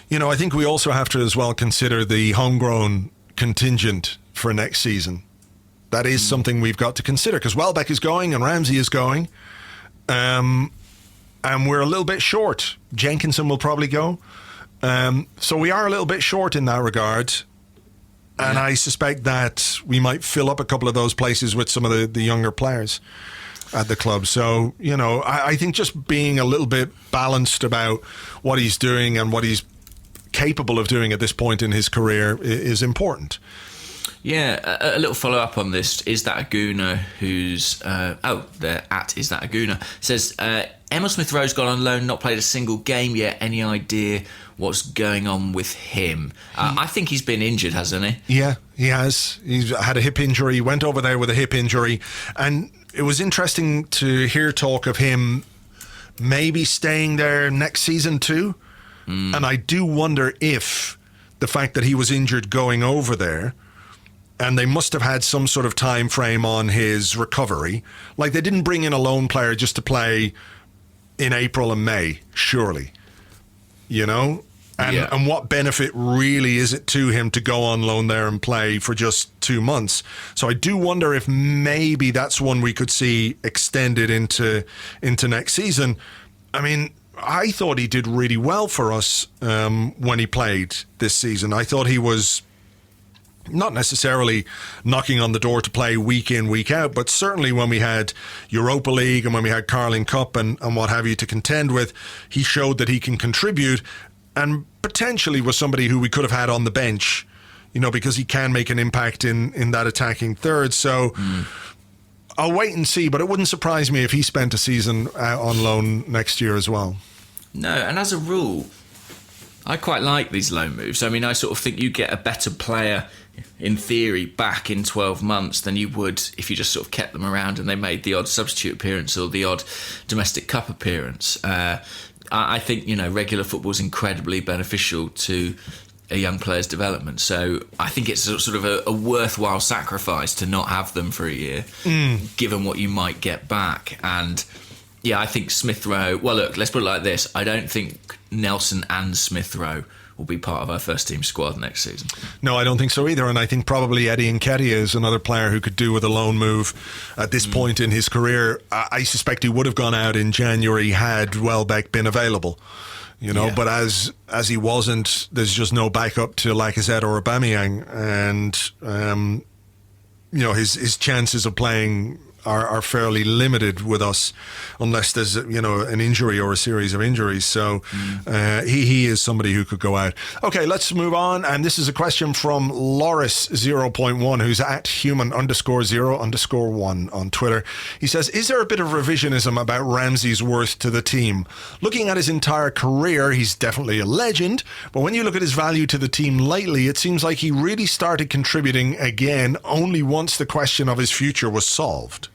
you know, I think we also have to as well consider the homegrown contingent for next season. That is something we've got to consider, because Welbeck is going and Ramsey is going. And we're a little bit short. Jenkinson will probably go. So we are a little bit short in that regard. And I suspect that we might fill up a couple of those places with some of the younger players at the club. So, you know, I think just being a little bit balanced about what he's doing and what he's capable of doing at this point in his career is important. Yeah, a little follow-up on this. Is That Aguna, who's... they're at Is That Aguna, says, Emil Smith-Rowe's gone on loan, not played a single game yet. Any idea what's going on with him? I think he's been injured, hasn't he? Yeah, he has. He's had a hip injury. He went over there with a hip injury. And it was interesting to hear talk of him maybe staying there next season too. And I do wonder if the fact that he was injured going over there, and they must have had some sort of time frame on his recovery. Like, they didn't bring in a lone player just to play in April and May, surely. You know? And what benefit really is it to him to go on loan there and play for just 2 months? So I do wonder if maybe that's one we could see extended into next season. I mean, I thought he did really well for us when he played this season. I thought he was not necessarily knocking on the door to play week in, week out, but certainly when we had Europa League and when we had Carling Cup and what have you to contend with, he showed that he can contribute and potentially was somebody who we could have had on the bench, you know, because he can make an impact in that attacking third. So I'll wait and see, but it wouldn't surprise me if he spent a season on loan next year as well. No, and as a rule, I quite like these loan moves. I mean, I sort of think you get a better player, in theory, back in 12 months than you would if you just sort of kept them around and they made the odd substitute appearance or the odd domestic cup appearance. I think, you know, regular football is incredibly beneficial to a young player's development. So I think it's sort of a worthwhile sacrifice to not have them for a year, given what you might get back. And yeah, I think Smith Rowe, well, look, let's put it like this. I don't think Nelson and Smith Rowe will be part of our first team squad next season. No, I don't think so either. And I think probably Eddie Nketiah is another player who could do with a loan move at this point in his career. I suspect he would have gone out in January had Welbeck been available. But as he wasn't, there's just no backup to Lacazette or Aubameyang, and his chances of playing are fairly limited with us, unless there's an injury or a series of injuries. So he is somebody who could go out. Okay, let's move on. And this is a question from Loris 0.1, who's at human_0_1 on Twitter. He says, is there a bit of revisionism about Ramsey's worth to the team? Looking at his entire career, he's definitely a legend, but when you look at his value to the team lately, it seems like he really started contributing again only once the question of his future was solved.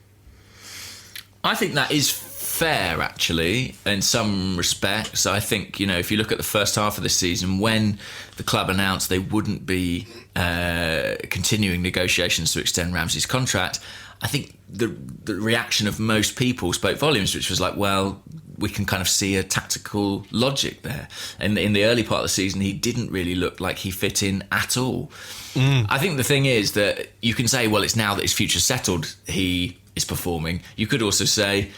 I think that is fair, actually, in some respects. I think, if you look at the first half of the season, when the club announced they wouldn't be continuing negotiations to extend Ramsey's contract, I think the reaction of most people spoke volumes, which was like, well, we can kind of see a tactical logic there. And in the early part of the season, he didn't really look like he fit in at all. I think the thing is that you can say, well, it's now that his future's settled, he is performing. You could also say,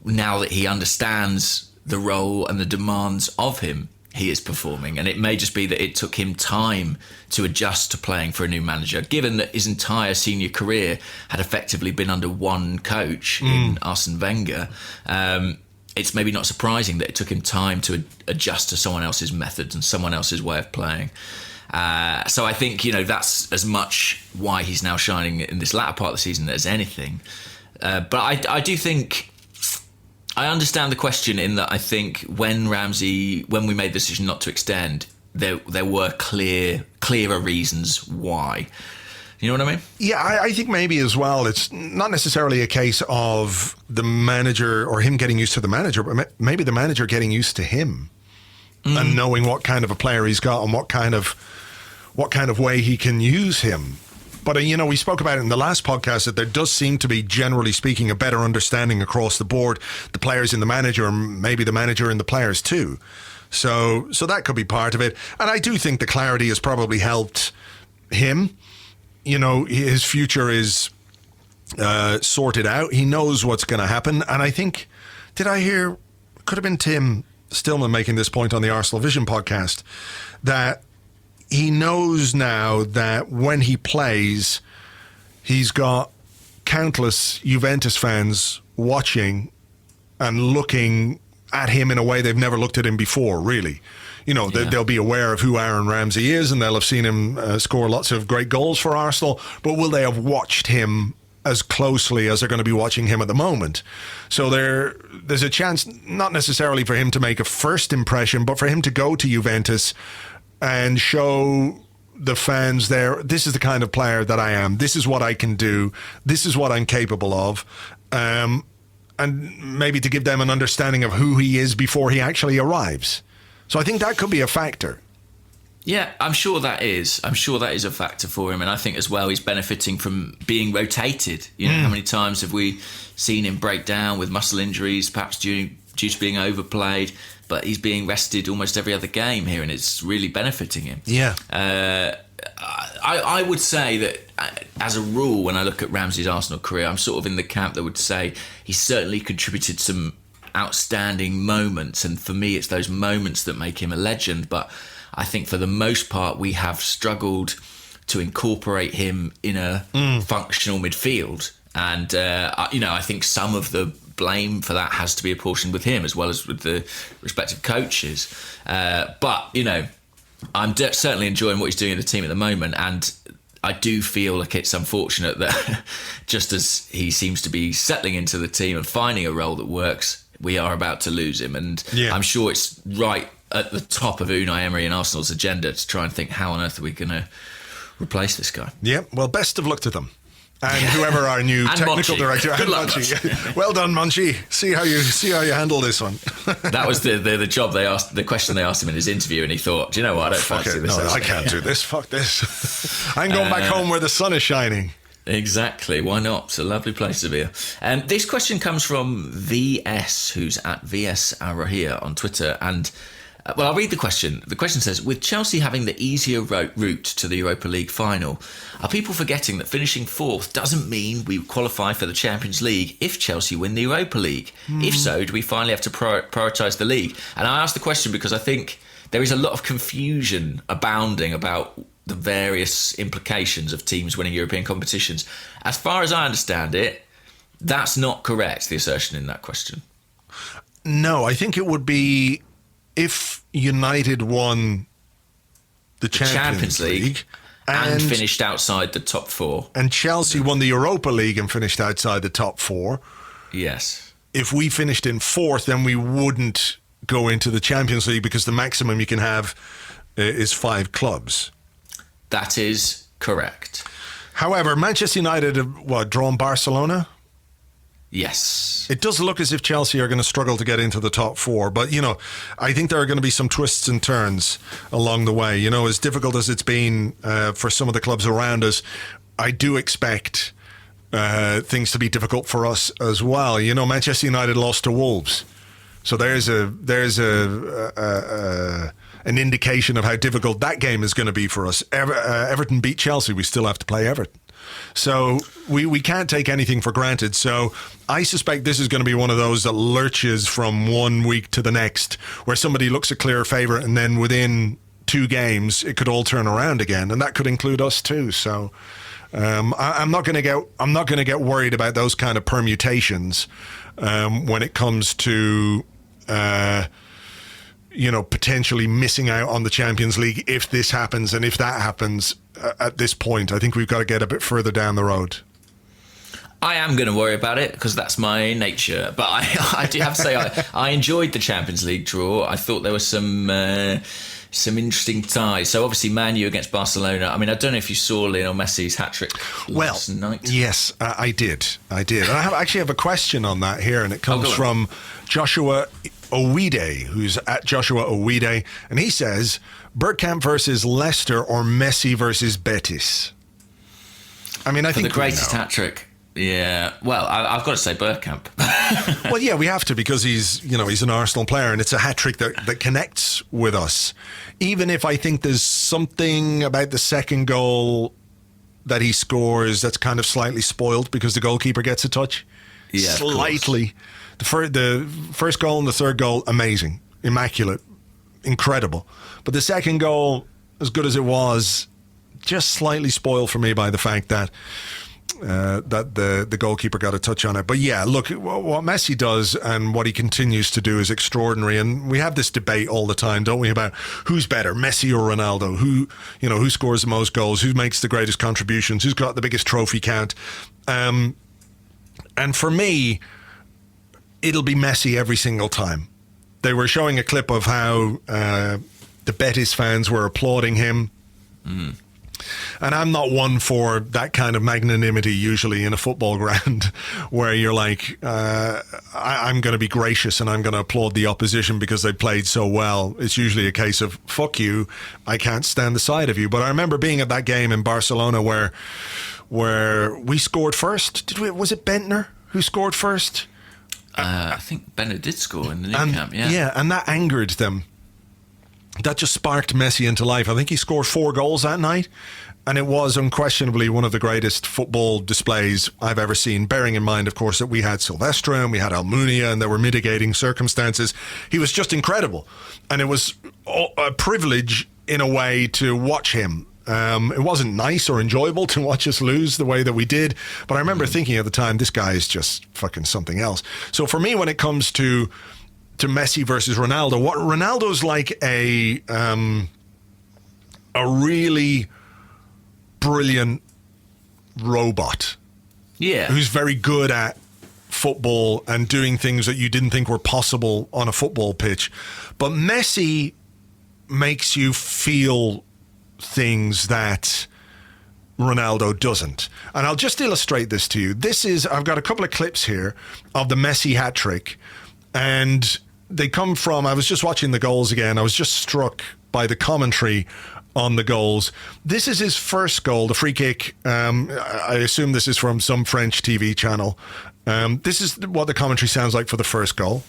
now that he understands the role and the demands of him, he is performing. And it may just be that it took him time to adjust to playing for a new manager, given that his entire senior career had effectively been under one coach in Arsene Wenger. It's maybe not surprising that it took him time to adjust to someone else's methods and someone else's way of playing. So I think, that's as much why he's now shining in this latter part of the season as anything. But I do think I understand the question in that I think when we made the decision not to extend, there were clearer reasons why. You know what I mean? Yeah, I think maybe as well, it's not necessarily a case of the manager or him getting used to the manager, but maybe the manager getting used to him and knowing what kind of a player he's got and what kind of way he can use him. But, we spoke about it in the last podcast that there does seem to be, generally speaking, a better understanding across the board, the players and the manager, and maybe the manager and the players too. So that could be part of it. And I do think the clarity has probably helped him. His future is sorted out. He knows what's going to happen. And I think, did I hear, could have been Tim Stillman making this point on the Arsenal Vision podcast, that he knows now that when he plays, he's got countless Juventus fans watching and looking at him in a way they've never looked at him before, really. They'll be aware of who Aaron Ramsey is and they'll have seen him score lots of great goals for Arsenal, but will they have watched him as closely as they're going to be watching him at the moment? So there's a chance, not necessarily for him to make a first impression, but for him to go to Juventus and show the fans there, this is the kind of player that I am. This is what I can do. This is what I'm capable of. And maybe to give them an understanding of who he is before he actually arrives. So I think that could be a factor. Yeah, I'm sure that is. I'm sure that is a factor for him. And I think as well he's benefiting from being rotated. How many times have we seen him break down with muscle injuries, perhaps due to being overplayed, but he's being rested almost every other game here, and it's really benefiting him. Yeah. I would say that, as a rule, when I look at Ramsey's Arsenal career, I'm sort of in the camp that would say he certainly contributed some outstanding moments, and for me, it's those moments that make him a legend. But I think for the most part, we have struggled to incorporate him in a functional midfield, and I think some of the blame for that has to be apportioned with him as well as with the respective coaches. But I'm certainly enjoying what he's doing in the team at the moment, and I do feel like it's unfortunate that just as he seems to be settling into the team and finding a role that works, we are about to lose him. And I'm sure it's right at the top of Unai Emery and Arsenal's agenda to try and think, how on earth are we going to replace this guy? Yeah, well, best of luck to them. And whoever our new And technical Monchi. director, Good and luck, Monchi. Well done, Monchi. See how you handle this one. That was the job they asked, the question they asked him in his interview, and he thought, do you know what, I don't Fuck fancy it. this. No, actually." I can't do this. Fuck this. I'm going back home where the sun is shining. Exactly. Why not? It's a lovely place to be. This question comes from VS, who's at VS Arahia on Twitter. And, well, I'll read the question. The question says, with Chelsea having the easier route to the Europa League final, are people forgetting that finishing fourth doesn't mean we qualify for the Champions League if Chelsea win the Europa League? If so, do we finally have to prioritise the league? And I ask the question because I think there is a lot of confusion abounding about the various implications of teams winning European competitions. As far as I understand it, that's not correct, the assertion in that question. No, I think it would be if United won the Champions League and finished outside the top four. And Chelsea won the Europa League and finished outside the top four. Yes. If we finished in fourth, then we wouldn't go into the Champions League because the maximum you can have is 5 clubs. That is correct. However, Manchester United have, drawn Barcelona? Yes. It does look as if Chelsea are going to struggle to get into the top 4, but, I think there are going to be some twists and turns along the way. As difficult as it's been for some of the clubs around us, I do expect things to be difficult for us as well. Manchester United lost to Wolves. So there's an indication of how difficult that game is going to be for us. Everton beat Chelsea. We still have to play Everton. So we can't take anything for granted. So I suspect this is going to be one of those that lurches from one week to the next, where somebody looks a clear favourite and then within 2 games it could all turn around again, and that could include us too. So I'm not going to get worried about those kind of permutations when it comes to potentially missing out on the Champions League if this happens, and if that happens at this point. I think we've got to get a bit further down the road. I am going to worry about it because that's my nature. But I do have to say I enjoyed the Champions League draw. I thought there was some interesting ties. So obviously Man U against Barcelona. I mean, I don't know if you saw Lionel Messi's hat-trick last night. Yes, I did. And I actually have a question on that here, and it comes from Joshua Owide, who's at Joshua Owide, and he says, Bergkamp versus Leicester or Messi versus Betis? I mean, I think the greatest hat-trick. Yeah, well, I've got to say Bergkamp. Well, yeah, we have to, because he's an Arsenal player, and it's a hat-trick that connects with us. Even if I think there's something about the second goal that he scores that's kind of slightly spoiled because the goalkeeper gets a touch. Yeah, slightly. The first goal and the third goal, amazing, immaculate, incredible. But the second goal, as good as it was, just slightly spoiled for me by the fact that the goalkeeper got a touch on it. But yeah, look, what Messi does and what he continues to do is extraordinary. And we have this debate all the time, don't we, about who's better, Messi or Ronaldo? Who scores the most goals? Who makes the greatest contributions? Who's got the biggest trophy count? And for me, it'll be Messi every single time. They were showing a clip of how the Betis fans were applauding him. Mm. And I'm not one for that kind of magnanimity usually in a football ground where you're like, I'm going to be gracious and I'm going to applaud the opposition because they played so well. It's usually a case of, fuck you, I can't stand the sight of you. But I remember being at that game in Barcelona where we scored first. Was it Bentner who scored first? I think Bentner did score in the new camp, yeah. Yeah, and that angered them. That just sparked Messi into life. I think he scored 4 goals that night, and it was unquestionably one of the greatest football displays I've ever seen, bearing in mind, of course, that we had Silvestre and we had Almunia and there were mitigating circumstances. He was just incredible, and it was a privilege in a way to watch him. It wasn't nice or enjoyable to watch us lose the way that we did, but I remember thinking at the time, this guy is just fucking something else. So for me, when it comes to Messi versus Ronaldo, what Ronaldo's like a really brilliant robot. Yeah. Who's very good at football and doing things that you didn't think were possible on a football pitch. But Messi makes you feel things that Ronaldo doesn't. And I'll just illustrate this to you. I've got a couple of clips here of the Messi hat-trick, and they come from, I was just watching the goals again. I was just struck by the commentary on the goals. This is his first goal, the free kick. I assume this is from some French TV channel. This is what the commentary sounds like for the first goal.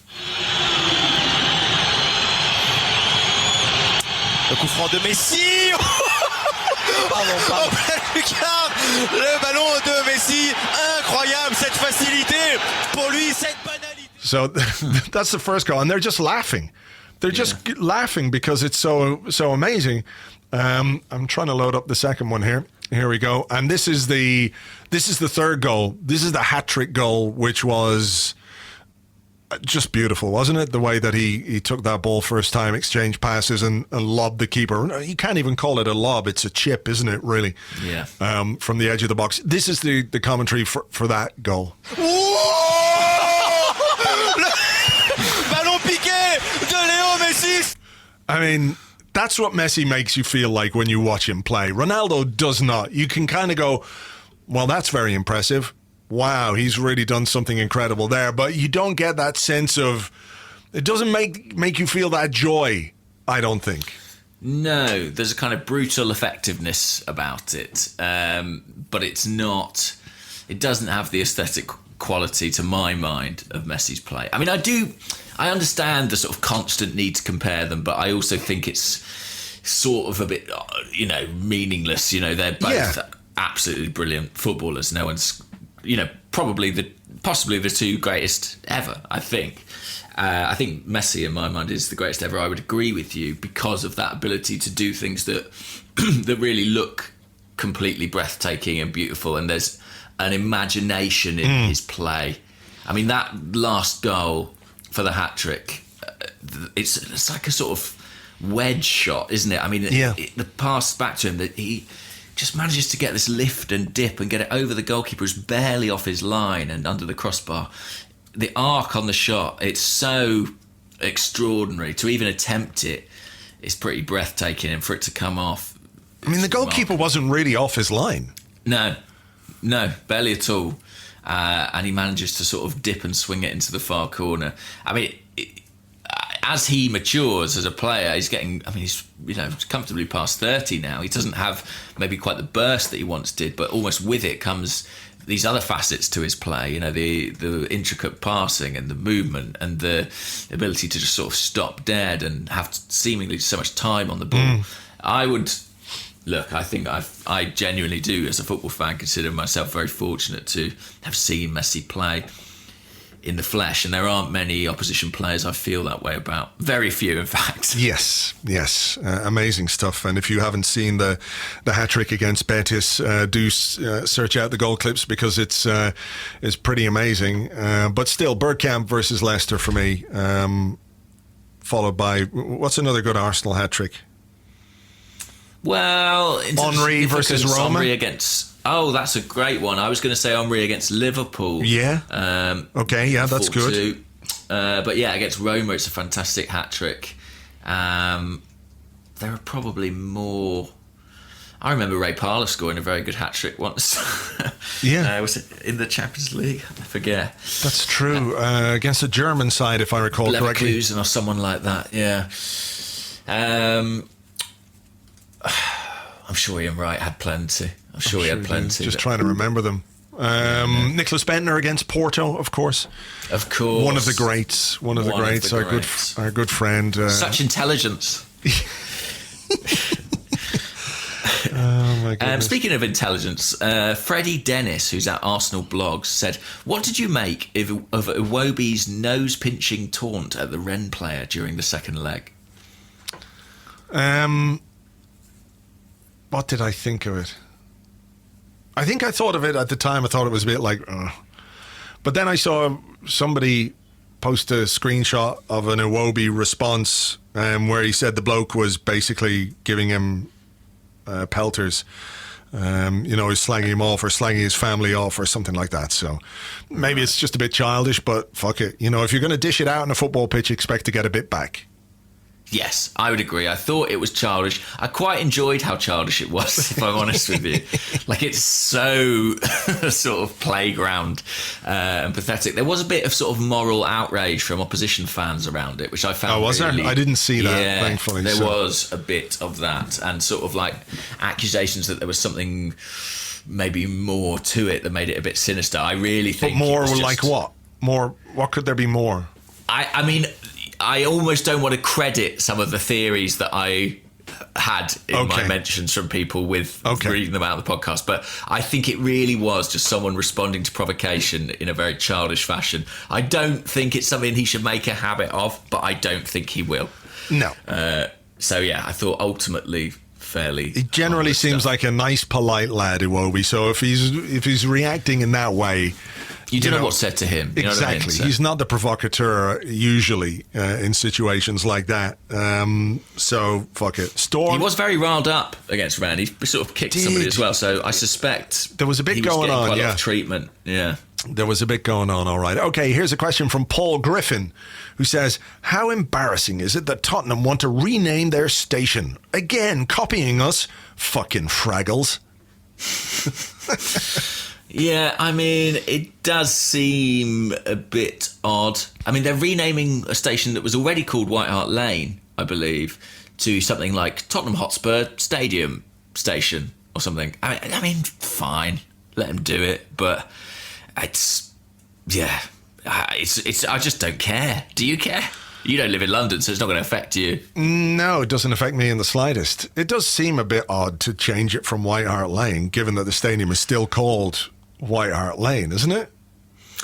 Le coup franc de Messi. Lucarne, le ballon de Messi, incroyable cette facilité pour lui, cette banalité. So that's the first goal, and they're just laughing. They're just laughing because it's so amazing. I'm trying to load up the second one here. Here we go, and this is the third goal. This is the hat-trick goal, which was just beautiful, wasn't it? The way that he took that ball first time, exchanged passes, and lobbed the keeper. You can't even call it a lob; it's a chip, isn't it? Really? Yeah. From the edge of the box. This is the commentary for that goal. Ballon piqué de Léo Messi. I mean, that's what Messi makes you feel like when you watch him play. Ronaldo does not. You can kind of go, well, that's very impressive. Wow, he's really done something incredible there. But you don't get that sense of, it doesn't make you feel that joy, I don't think. No, there's a kind of brutal effectiveness about it. But it doesn't have the aesthetic quality, to my mind, of Messi's play. I mean, I understand the sort of constant need to compare them, but I also think it's sort of a bit, meaningless. They're both absolutely brilliant footballers. No one's, possibly the two greatest ever, I think. I think Messi, in my mind, is the greatest ever. I would agree with you because of that ability to do things that that really look completely breathtaking and beautiful, and there's an imagination in his play. I mean, that last goal for the hat-trick, it's like a sort of wedge shot, isn't it? I mean, the pass back to him, that he just manages to get this lift and dip and get it over the goalkeeper who's barely off his line and under the crossbar. The arc on the shot, it's so extraordinary. To even attempt it is pretty breathtaking, and for it to come off, I mean, the goalkeeper wasn't really off his line. No, barely at all. And he manages to sort of dip and swing it into the far corner. I mean, as he matures as a player, he's comfortably past 30 now. He doesn't have maybe quite the burst that he once did, but almost with it comes these other facets to his play, the intricate passing and the movement and the ability to just sort of stop dead and have seemingly so much time on the ball. I think I genuinely do, as a football fan, consider myself very fortunate to have seen Messi play in the flesh, and there aren't many opposition players I feel that way about. Very few, in fact. Yes, amazing stuff. And if you haven't seen the hat-trick against Betis, do search out the goal clips, because it's pretty amazing. But still, Bergkamp versus Leicester for me, followed by, what's another good Arsenal hat-trick? Well, Henry versus Roma. Henry against. Oh, that's a great one. I was going to say Henry against Liverpool. Yeah. That's good. But yeah, against Roma, it's a fantastic hat trick. There are probably more. I remember Ray Parlour scoring a very good hat trick once. Yeah. Was it in the Champions League? I forget. That's true. Against the German side, if I recall correctly. Leverkusen or someone like that. Yeah. I'm sure Ian Wright had plenty. I'm sure he had plenty. Just trying to remember them. Nicholas Bentner against Porto, of course. Of course. One of the greats. Our good friend. Such intelligence. Oh my goodness. Speaking of intelligence, Freddie Dennis, who's at Arseblog, said, "What did you make of Iwobi's nose-pinching taunt at the Rennes player during the second leg?" What did I think of it? I think I thought of it at the time. I thought it was a bit like, but then I saw somebody post a screenshot of an Iwobi response where he said the bloke was basically giving him pelters. He's slagging him off or slagging his family off or something like that. So maybe it's just a bit childish, but fuck it. If you're going to dish it out on a football pitch, expect to get a bit back. Yes, I would agree. I thought it was childish. I quite enjoyed how childish it was, if I'm honest with you. Like, it's so sort of playground and pathetic. There was a bit of sort of moral outrage from opposition fans around it, which I found was really, there? I didn't see that, yeah, thankfully. There was a bit of that, and sort of like accusations that there was something maybe more to it that made it a bit sinister. I really think. But more it was like what? More? What could there be more? I mean, I almost don't want to credit some of the theories that I had in my mentions from people with reading them out of the podcast, but I think it really was just someone responding to provocation in a very childish fashion. I don't think it's something he should make a habit of, but I don't think he will. No. So yeah, I thought ultimately fairly. He generally seems like a nice, polite lad, Iwobi. So if he's reacting in that way. You don't know what's said to him. You Exactly. know what I mean? So. He's not the provocateur usually in situations like that. So, fuck it. Storm. He was very riled up against Rand. He sort of kicked somebody as well. So I suspect there was a bit he going was getting on. Quite a lot of treatment. Yeah. There was a bit going on, all right. Okay, here's a question from Paul Griffin, who says, how embarrassing is it that Tottenham want to rename their station? Again, copying us. Fucking Fraggles. Yeah, I mean, it does seem a bit odd. I mean, they're renaming a station that was already called White Hart Lane, I believe, to something like Tottenham Hotspur Stadium Station or something. I mean, fine, let them do it, but it's I just don't care. Do you care? You don't live in London, so it's not going to affect you. No, it doesn't affect me in the slightest. It does seem a bit odd to change it from White Hart Lane, given that the stadium is still called White Hart Lane, isn't it?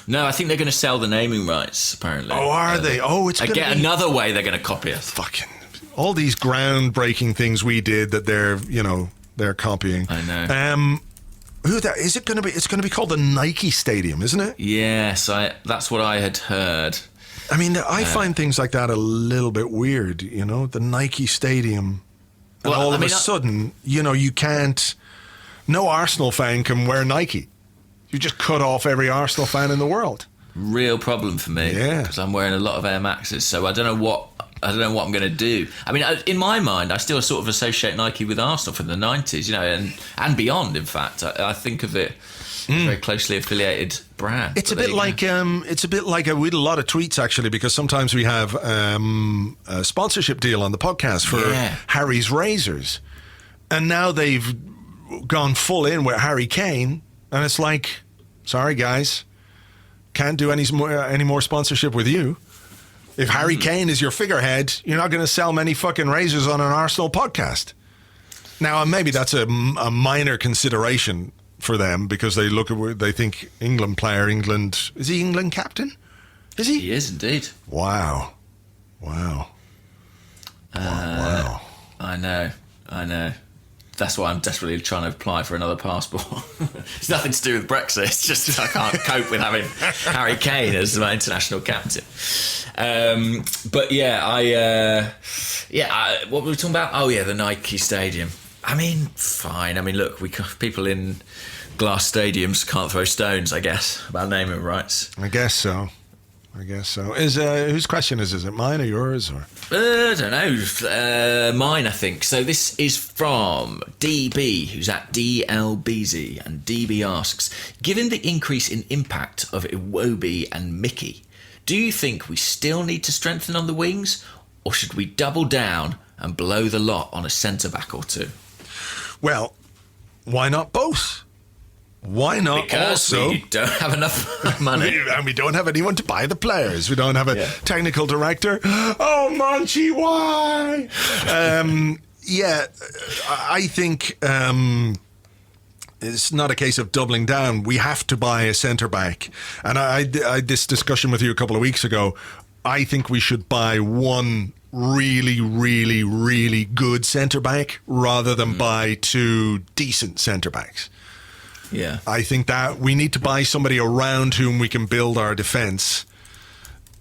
No, I think they're going to sell the naming rights, apparently. Oh, are they? Oh, it's going to be... another way they're going to copy us. Fucking... All these groundbreaking things we did that they're copying. I know. Is it going to be? It's going to be called the Nike Stadium, isn't it? Yes, that's what I had heard. I mean, I find things like that a little bit weird, the Nike Stadium. And all of a sudden, you can't... No Arsenal fan can wear Nike. You just cut off every Arsenal fan in the world. Real problem for me. Yeah. Because I'm wearing a lot of Air Maxes, so I don't know what I'm going to do. I mean, in my mind, I still sort of associate Nike with Arsenal from the 90s, and beyond, in fact. I think of it as a very closely affiliated brand. It's a bit like we did a lot of tweets, actually, because sometimes we have a sponsorship deal on the podcast for Harry's Razors. And now they've gone full in with Harry Kane, and it's like, sorry, guys, can't do any more sponsorship with you. If Harry Kane is your figurehead, you're not going to sell many fucking razors on an Arsenal podcast. Now, maybe that's a minor consideration for them because they think is he England captain? Is he? He is indeed. Wow. Wow. I know. That's why I'm desperately trying to apply for another passport. It's nothing to do with Brexit. It's just I can't cope with having Harry Kane as my international captain. But what were we talking about? Oh yeah, the Nike Stadium. I mean, fine. I mean, look, people in glass stadiums can't throw stones, I guess, about naming rights. I guess so. Whose question is it mine or yours? Or? I don't know. Mine, I think. So this is from DB, who's at DLBZ, and DB asks, given the increase in impact of Iwobi and Mickey, do you think we still need to strengthen on the wings, or should we double down and blow the lot on a centre-back or two? Well, why not both? Why not? Because also, we don't have enough money. And we don't have anyone to buy the players. We don't have a technical director. Oh, Monchi, why? I think it's not a case of doubling down. We have to buy a centre-back. And I had this discussion with you a couple of weeks ago. I think we should buy one really, really, really good centre-back rather than buy two decent centre-backs. Yeah, I think that we need to buy somebody around whom we can build our defence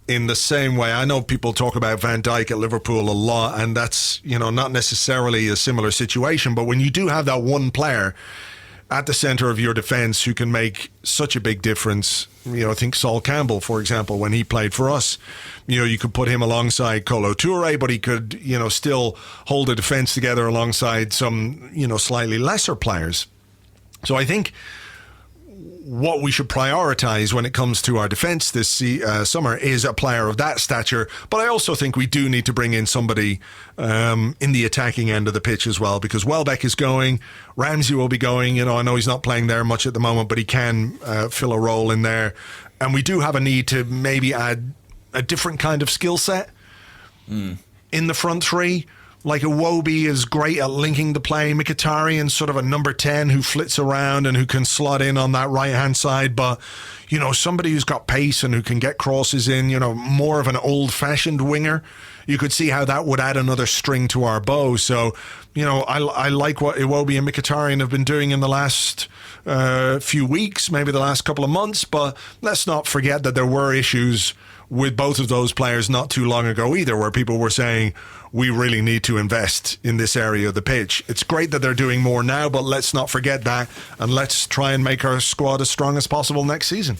in the same way. I know people talk about Van Dijk at Liverpool a lot, and that's not necessarily a similar situation. But when you do have that one player at the centre of your defence who can make such a big difference. I think Sol Campbell, for example, when he played for us, you could put him alongside Kolo Toure, but he could, still hold the defence together alongside some, slightly lesser players. So I think what we should prioritise when it comes to our defence this summer is a player of that stature. But I also think we do need to bring in somebody in the attacking end of the pitch as well, because Welbeck is going, Ramsey will be going. I know he's not playing there much at the moment, but he can fill a role in there. And we do have a need to maybe add a different kind of skill set in the front three. Like Iwobi is great at linking the play. Mkhitaryan, sort of a number 10 who flits around and who can slot in on that right-hand side. But, somebody who's got pace and who can get crosses in, more of an old-fashioned winger. You could see how that would add another string to our bow. So, I like what Iwobi and Mkhitaryan have been doing in the last few weeks, maybe the last couple of months. But let's not forget that there were issues with both of those players not too long ago either, where people were saying we really need to invest in this area of the pitch. It's great that they're doing more now, but let's not forget that, and let's try and make our squad as strong as possible next season.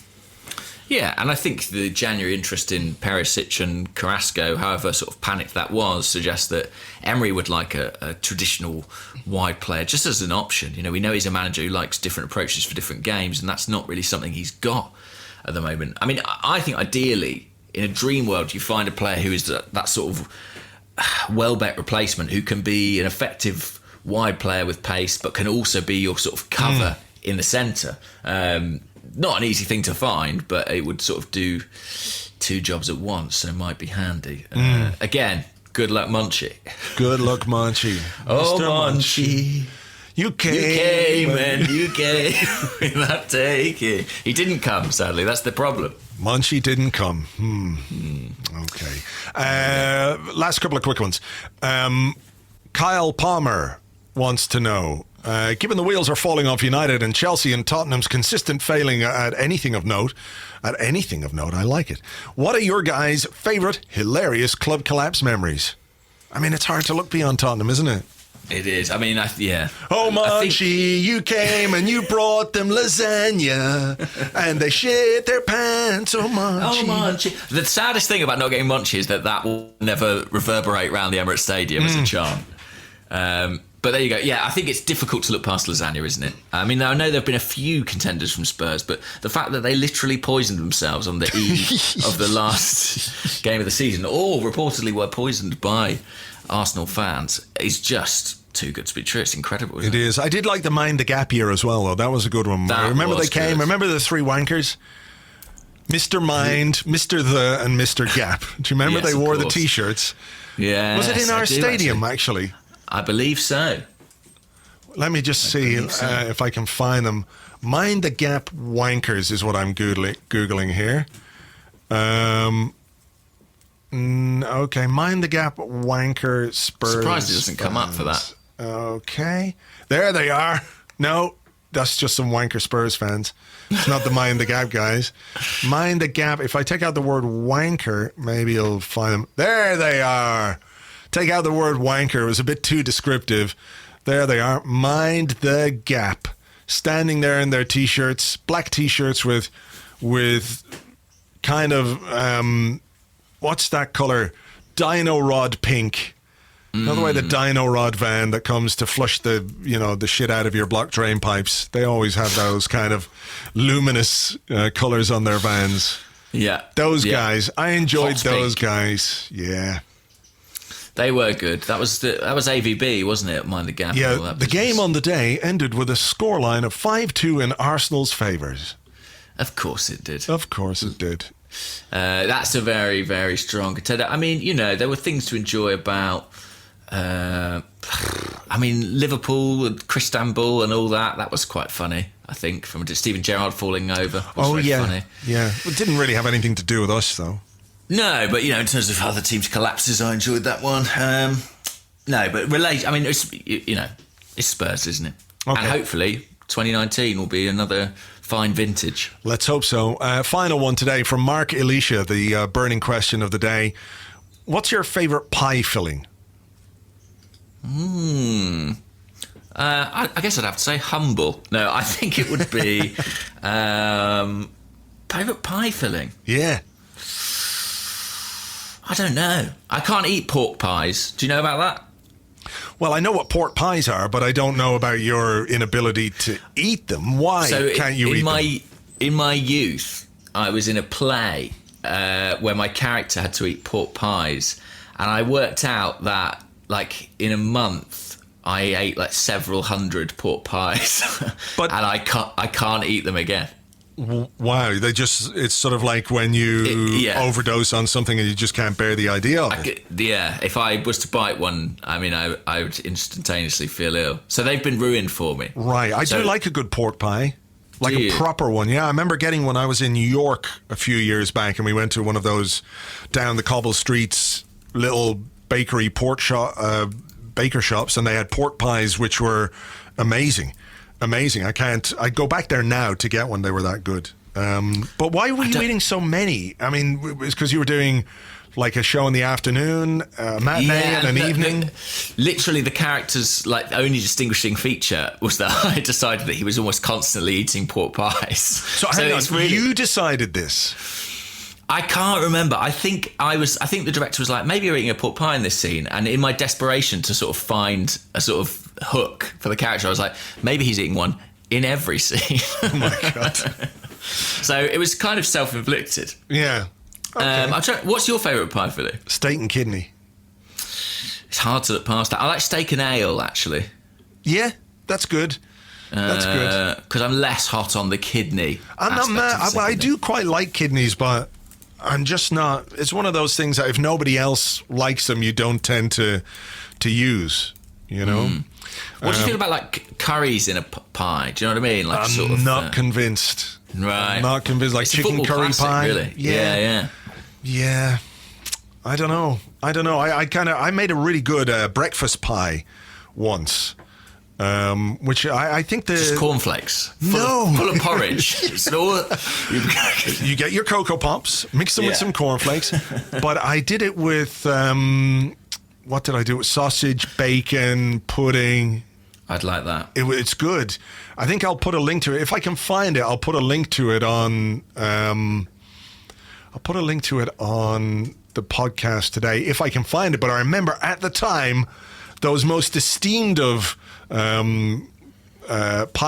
Yeah, and I think the January interest in Perisic and Carrasco, however sort of panicked that was, suggests that Emery would like a traditional wide player just as an option. We know he's a manager who likes different approaches for different games, and that's not really something he's got at the moment. I mean, I think ideally, in a dream world, you find a player who is that sort of Welbeck replacement, who can be an effective wide player with pace, but can also be your sort of cover in the centre. Not an easy thing to find, but it would sort of do two jobs at once, so it might be handy. Again, good luck, Monchi. Good luck, Monchi. Oh, Monchi. You came and you gave without taking. He didn't come, sadly. That's the problem. Monchi didn't come. Okay. Last couple of quick ones. Kyle Palmer wants to know, given the wheels are falling off United and Chelsea and Tottenham's consistent failing at anything of note, I like it. What are your guys' favourite hilarious club collapse memories? I mean, it's hard to look beyond Tottenham, isn't it? It is. I mean, yeah. Oh, Monchi, you came and you brought them lasagna and they shit their pants. Oh, Monchi. Oh, Monchi. The saddest thing about not getting Monchi is that will never reverberate around the Emirates Stadium as a chant. But there you go. Yeah, I think it's difficult to look past lasagna, isn't it? I mean, I know there have been a few contenders from Spurs, but the fact that they literally poisoned themselves on the eve of the last game of the season, or reportedly were poisoned by Arsenal fans, is just too good to be true. It's incredible. It is. I did like the Mind the Gap year as well, though. That was a good one. Remember they came? Remember the three wankers? Mr. Mind, Mr. The, and Mr. Gap. Do you remember they wore the T-shirts? Yeah. Was it in our stadium, actually? I believe so. Let me just see if I can find them. Mind the Gap wankers is what I'm Googling here. Okay, Mind the Gap wanker Spurs. Surprised it doesn't come up for that. Okay, there they are. No, that's just some wanker Spurs fans. It's not the Mind the Gap guys. Mind the Gap. If I take out the word wanker, maybe you'll find them. There they are. Take out the word wanker. It was a bit too descriptive. There they are. Mind the Gap. Standing there in their T-shirts, black T-shirts with kind of what's that colour? Dino Rod pink. Another way the Dino Rod van that comes to flush the shit out of your block drain pipes. They always have those kind of luminous colours on their vans. Yeah. Those guys. I enjoyed those guys. Yeah. They were good. That was AVB, wasn't it? Mind the Gap. Yeah, the game on the day ended with a scoreline of 5-2 in Arsenal's favours. Of course it did. Of course it did. That's a very, very strong contender. I mean, there were things to enjoy about Liverpool and Istanbul and all that. That was quite funny, I think, from Steven Gerrard falling over. Funny. Yeah. It didn't really have anything to do with us, though. No, but, in terms of other teams' collapses, I enjoyed that one. No, but it's Spurs, isn't it? Okay. And hopefully 2019 will be another fine vintage. Let's hope so. Final one today from Mark Elisha, the burning question of the day. What's your favourite pie filling? I guess I'd have to say humble. No, I think it would be favourite pie filling. Yeah. I don't know. I can't eat pork pies. Do you know about that? Well, I know what pork pies are, but I don't know about your inability to eat them. Why can't you eat them? In my youth, I was in a play where my character had to eat pork pies, and I worked out that, like, in a month, I ate like several hundred pork pies, But- and I can't eat them again. Wow, it's sort of like when you overdose on something and you just can't bear the idea of it. Yeah, if I was to bite one, I mean, I would instantaneously feel ill. So they've been ruined for me. Right, I do like a good pork pie. Like a proper one, yeah. I remember getting one. I was in New York a few years back, and we went to one of those down the cobble streets little bakery baker shops, and they had pork pies which were amazing. I'd go back there now to get one. They were that good. But why were you eating so many? I mean, it's because you were doing like a show in the afternoon, a matinee and an evening. Literally, the character's like only distinguishing feature was that I decided that he was almost constantly eating pork pies. So hang on, you decided this. I can't remember. I think the director was like, maybe you're eating a pork pie in this scene. And in my desperation to sort of find a sort of hook for the character, I was like, maybe he's eating one in every scene. Oh my God. So it was kind of self-inflicted. Yeah. Okay. What's your favourite pie filling? Steak and kidney. It's hard to look past that. I like steak and ale, actually. Yeah, that's good. That's good. Because I'm less hot on the kidney. I do quite like kidneys, but I'm just not. It's one of those things that if nobody else likes them, you don't tend to use. You know. What do you feel about like curries in a pie? Do you know what I mean? Like, I'm not convinced. Right. I'm not convinced. Like it's chicken curry classic, pie. Really. Yeah. I don't know. I made a really good breakfast pie once. Which I think just cornflakes. Full of porridge. It's all, you get your Cocoa Pops, mix them with some cornflakes. But I did it with what did I do? Sausage, bacon, pudding. I'd like that. It's good. I think I'll put a link to it if I can find it. I'll put a link to it on. I'll put a link to it on the podcast today if I can find it. But I remember at the time, those most esteemed of pie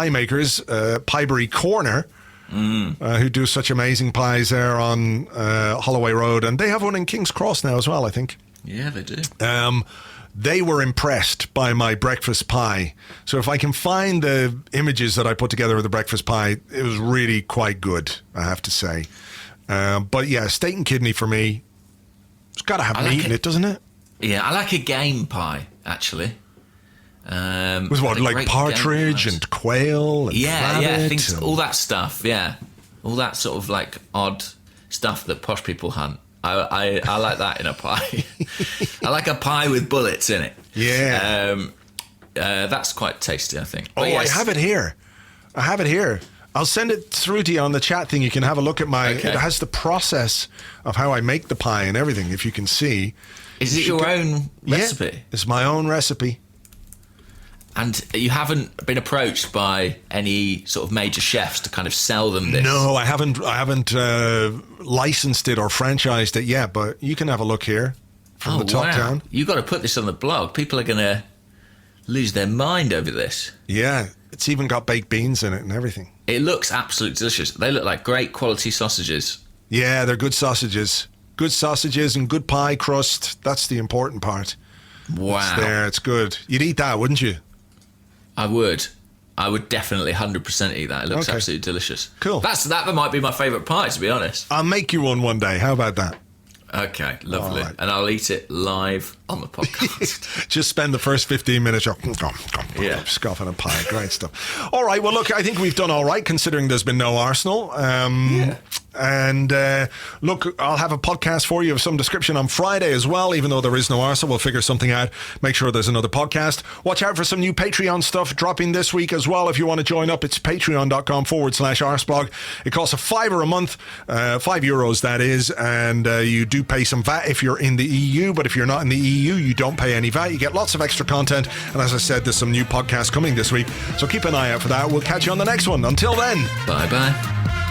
makers, Piebury Corner, who do such amazing pies there on Holloway Road, and they have one in King's Cross now as well, I think. Yeah, they do. They were impressed by my breakfast pie. So if I can find the images that I put together with the breakfast pie, it was really quite good, I have to say. But yeah, steak and kidney for me. It's got to have meat in it, doesn't it? Yeah, I like a game pie, actually. With what, like partridge and quail and rabbit things, all that stuff, all that sort of like odd stuff that posh people hunt. I like that in a pie. I like a pie with bullets in it. Yeah. That's quite tasty, I think. But yes. I have it here. I'll send it through to you on the chat thing. You can have a look at it has the process of how I make the pie and everything, if you can see. Is it your own recipe? Yeah, it's my own recipe. And you haven't been approached by any sort of major chefs to kind of sell them this? No, I haven't licensed it or franchised it yet, but you can have a look here from the top down. You've got to put this on the blog. People are going to lose their mind over this. Yeah, it's even got baked beans in it and everything. It looks absolutely delicious. They look like great quality sausages. Yeah, they're good sausages. Good sausages and good pie crust. That's the important part. Wow. It's there, it's good. You'd eat that, wouldn't you? I would definitely 100% eat that. It looks absolutely delicious. Cool. That might be my favourite pie, to be honest. I'll make you one day. How about that? Okay, lovely. Right. And I'll eat it live on the podcast. Just spend the first 15 minutes scoffing a pie. Great stuff. All right, well, look, I think we've done all right, considering there's been no Arsenal. And look, I'll have a podcast for you of some description on Friday as well, even though there is no Arsenal. We'll figure something out. Make sure there's another podcast. Watch out for some new Patreon stuff dropping this week as well. If you want to join up, it's patreon.com/Arseblog. It costs €5 a month, €5 that is, and you do pay some VAT if you're in the EU, but if you're not in the EU, you don't pay any VAT. You get lots of extra content, and as I said, there's some new podcasts coming this week, so keep an eye out for that. We'll catch you on the next one. Until then, bye-bye.